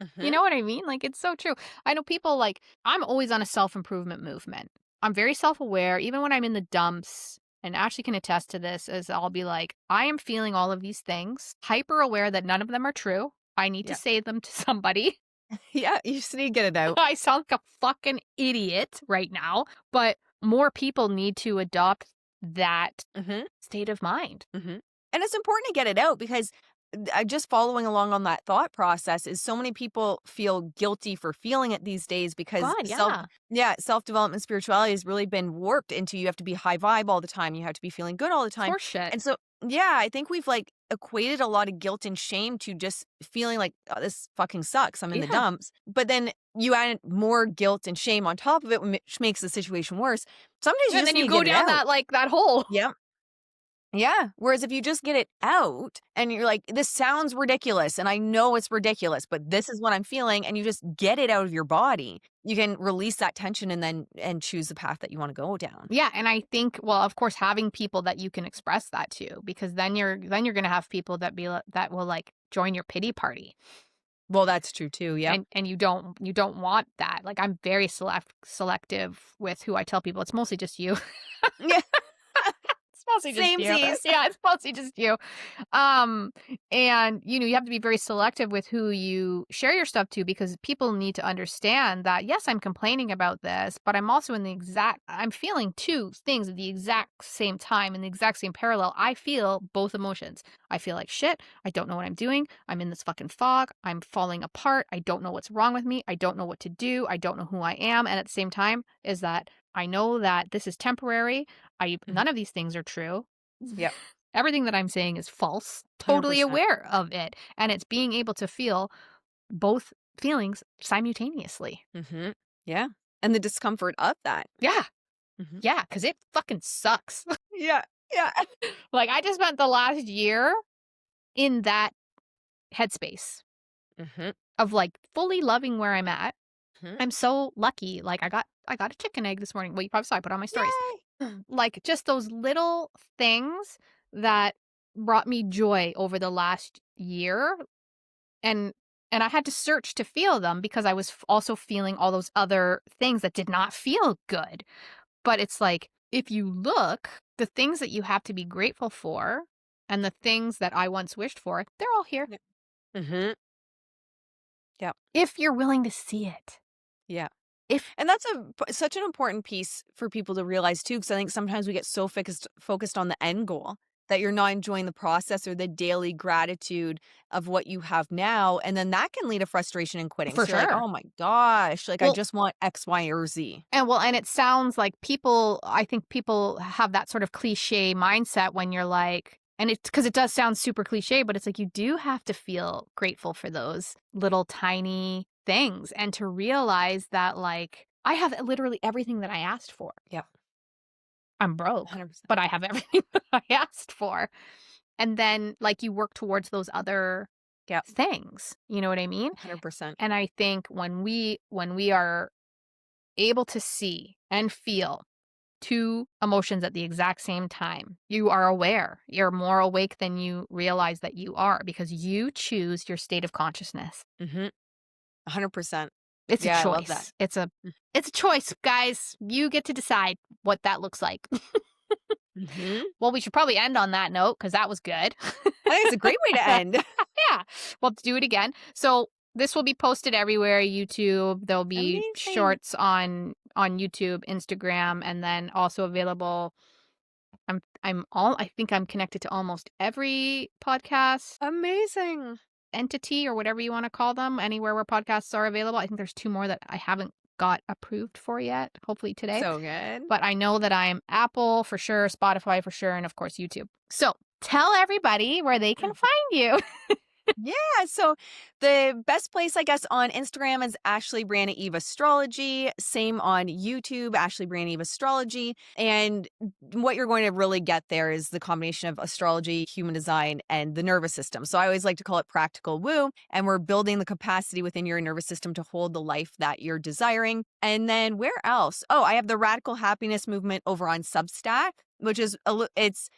you Mhm. know what I mean? Like, it's so true. I know people, like, I'm always on a self-improvement movement. I'm very self-aware, even when I'm in the dumps, and Ashley can attest to this, as I'll be like, I am feeling all of these things, hyper aware that none of them are true. I need to Yeah. say them to somebody. Yeah, you just need to get it out. I sound like a fucking idiot right now, but more people need to adopt that Mhm. state of mind. Mhm. And it's important to get it out because just following along on that thought process is so many people feel guilty for feeling it these days because God, yeah. self-development spirituality has really been warped into you have to be high vibe all the time. You have to be feeling good all the It's time. horse shit. And so, yeah, I think we've like equated a lot of guilt and shame to just feeling like, oh, this fucking sucks. I'm in the Yeah. dumps. But then you add more guilt and shame on top of it, which makes the situation worse. Sometimes you And just then need you to go get it down out. that, like, that hole. Yep. Yeah. Whereas if you just get it out and you're like, this sounds ridiculous and I know it's ridiculous, but this is what I'm feeling, and you just get it out of your body, you can release that tension and then choose the path that you want to go down. Yeah, and I think, well, of course, having people that you can express that to, because then you're gonna have people that will, like, join your pity party, Well, that's true too. Yep. and you don't want that. Like, I'm very selective with who I tell people. It's mostly just you. Yeah. It's mostly just you. Samesies. Yeah, it's mostly just you. Um, and you have to be very selective with who you share your stuff to because people need to understand that yes, I'm complaining about this, but I'm also I'm feeling two things at the exact same time in the exact same parallel. I feel both emotions. I feel like shit. I don't know what I'm doing. I'm in this fucking fog. I'm falling apart. I don't know what's wrong with me. I don't know what to do. I don't know who I am. And at the same time is that I know that this is temporary. Mhm. None of these things are true. Yep. Everything that I'm saying is false. Totally 100%. aware of it. And it's being able to feel both feelings simultaneously. Hmm. Yeah. And the discomfort of that. Yeah. Hmm. Yeah. Cause it fucking sucks. Yeah. Yeah. Like I just spent the last year in that headspace Hmm. of like fully loving where I'm at. Hmm. I'm so lucky. Like I got a chicken egg this morning. Well, you probably saw I put on my stories. Yay. Like just those little things that brought me joy over the last year and I had to search to feel them because I was also feeling all those other things that did not feel good. But it's like if you look, the things that you have to be grateful for and the things that I once wished for, they're all here. Yeah. Hmm. Yep. If you're willing to see it. Yeah. If And that's such an important piece for people to realize too, because I think sometimes we get so focused on the end goal that you're not enjoying the process or the daily gratitude of what you have now, and then that can lead to frustration and quitting. for So you're like, sure. oh my gosh, like I Well, just want X, Y, or Z. and it sounds like I think people have that sort of cliche mindset when you're like, and it's because it does sound super cliche, but it's like you do have to feel grateful for those little tiny things and to realize that, like, I have literally everything that I asked for. Yep. I'm broke, 100%. but I have everything that I asked for. And then, like, you work towards those other Yep. things. You know what I mean? 100%. And I think when we are able to see and feel two emotions at the exact same time, you are aware. You're more awake than you realize that you are because you choose your state of consciousness. 100%. It's a Yeah, I love that. choice. It's a choice, guys. You get to decide what that looks like. Hmm. Well, we should probably end on that note because that was good. I think it's a great way to end. Yeah. Well, do it again. So this will be posted everywhere, YouTube. There'll be Amazing. shorts on YouTube, Instagram, and then also available. I think I'm connected to almost every podcast Amazing. entity or whatever you want to call them, anywhere where podcasts are available. I think there's two more that I haven't got approved for yet, hopefully today. So good. But I know that I'm Apple for sure, Spotify for sure, and of course YouTube. So tell everybody where they can find you. Yeah, so the best place, I guess, on Instagram is Ashley Brianna Eve Astrology. Same on YouTube, Ashley Brianna Eve Astrology. And what you're going to really get there is the combination of astrology, human design, and the nervous system. So I always like to call it practical woo. And we're building the capacity within your nervous system to hold the life that you're desiring. And then where else? Oh, I have the Radical Happiness Movement over on Substack, which is it's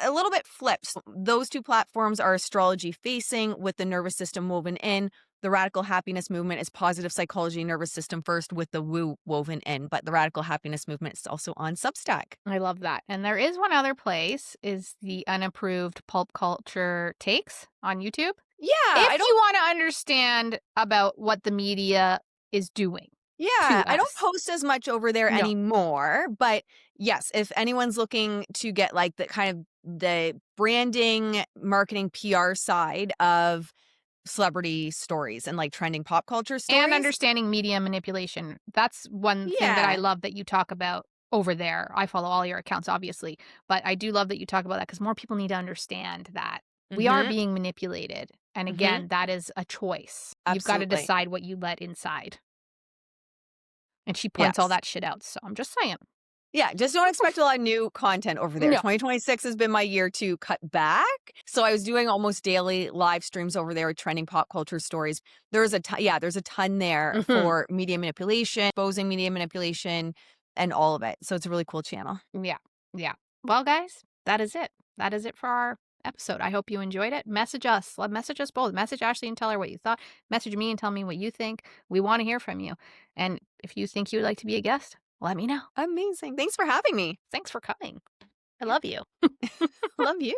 a little bit flipped. Those two platforms are astrology facing with the nervous system woven in. The Radical Happiness Movement is positive psychology, nervous system first with the woo woven in. But the Radical Happiness Movement is also on Substack. I love that. And there is one other place is the unapproved pulp culture takes on YouTube. Yeah, I If don't you want to understand about what the media is doing Yeah, to I don't us. post as much over there No. anymore, but yes, if anyone's looking to get like the kind of the branding, marketing, PR side of celebrity stories and, like, trending pop culture And stories. understanding media manipulation. That's one thing that I Yeah. love that you talk about over there. I follow all your accounts, obviously, but I do love that you talk about that because more people need to understand that we are Mhm. being manipulated. And Mhm. again, that is a choice. You've got to Absolutely. decide what you let inside. And she points all Yes. that shit out. So I'm just saying. Yeah, just don't expect a lot of new content over there. No. 2026 has been my year to cut back. So I was doing almost daily live streams over there with trending pop culture stories. There's a ton there Hmm. for media manipulation, exposing media manipulation, and all of it. So it's a really cool channel. Yeah. Yeah. Well, guys, that is it. That is it for our episode. I hope you enjoyed it. Message us. Message us both. Message Ashley and tell her what you thought. Message me and tell me what you think. We want to hear from you. And if you think you would like to be a guest, let me know. Amazing. Thanks for having me. Thanks for coming. I love you. Love you.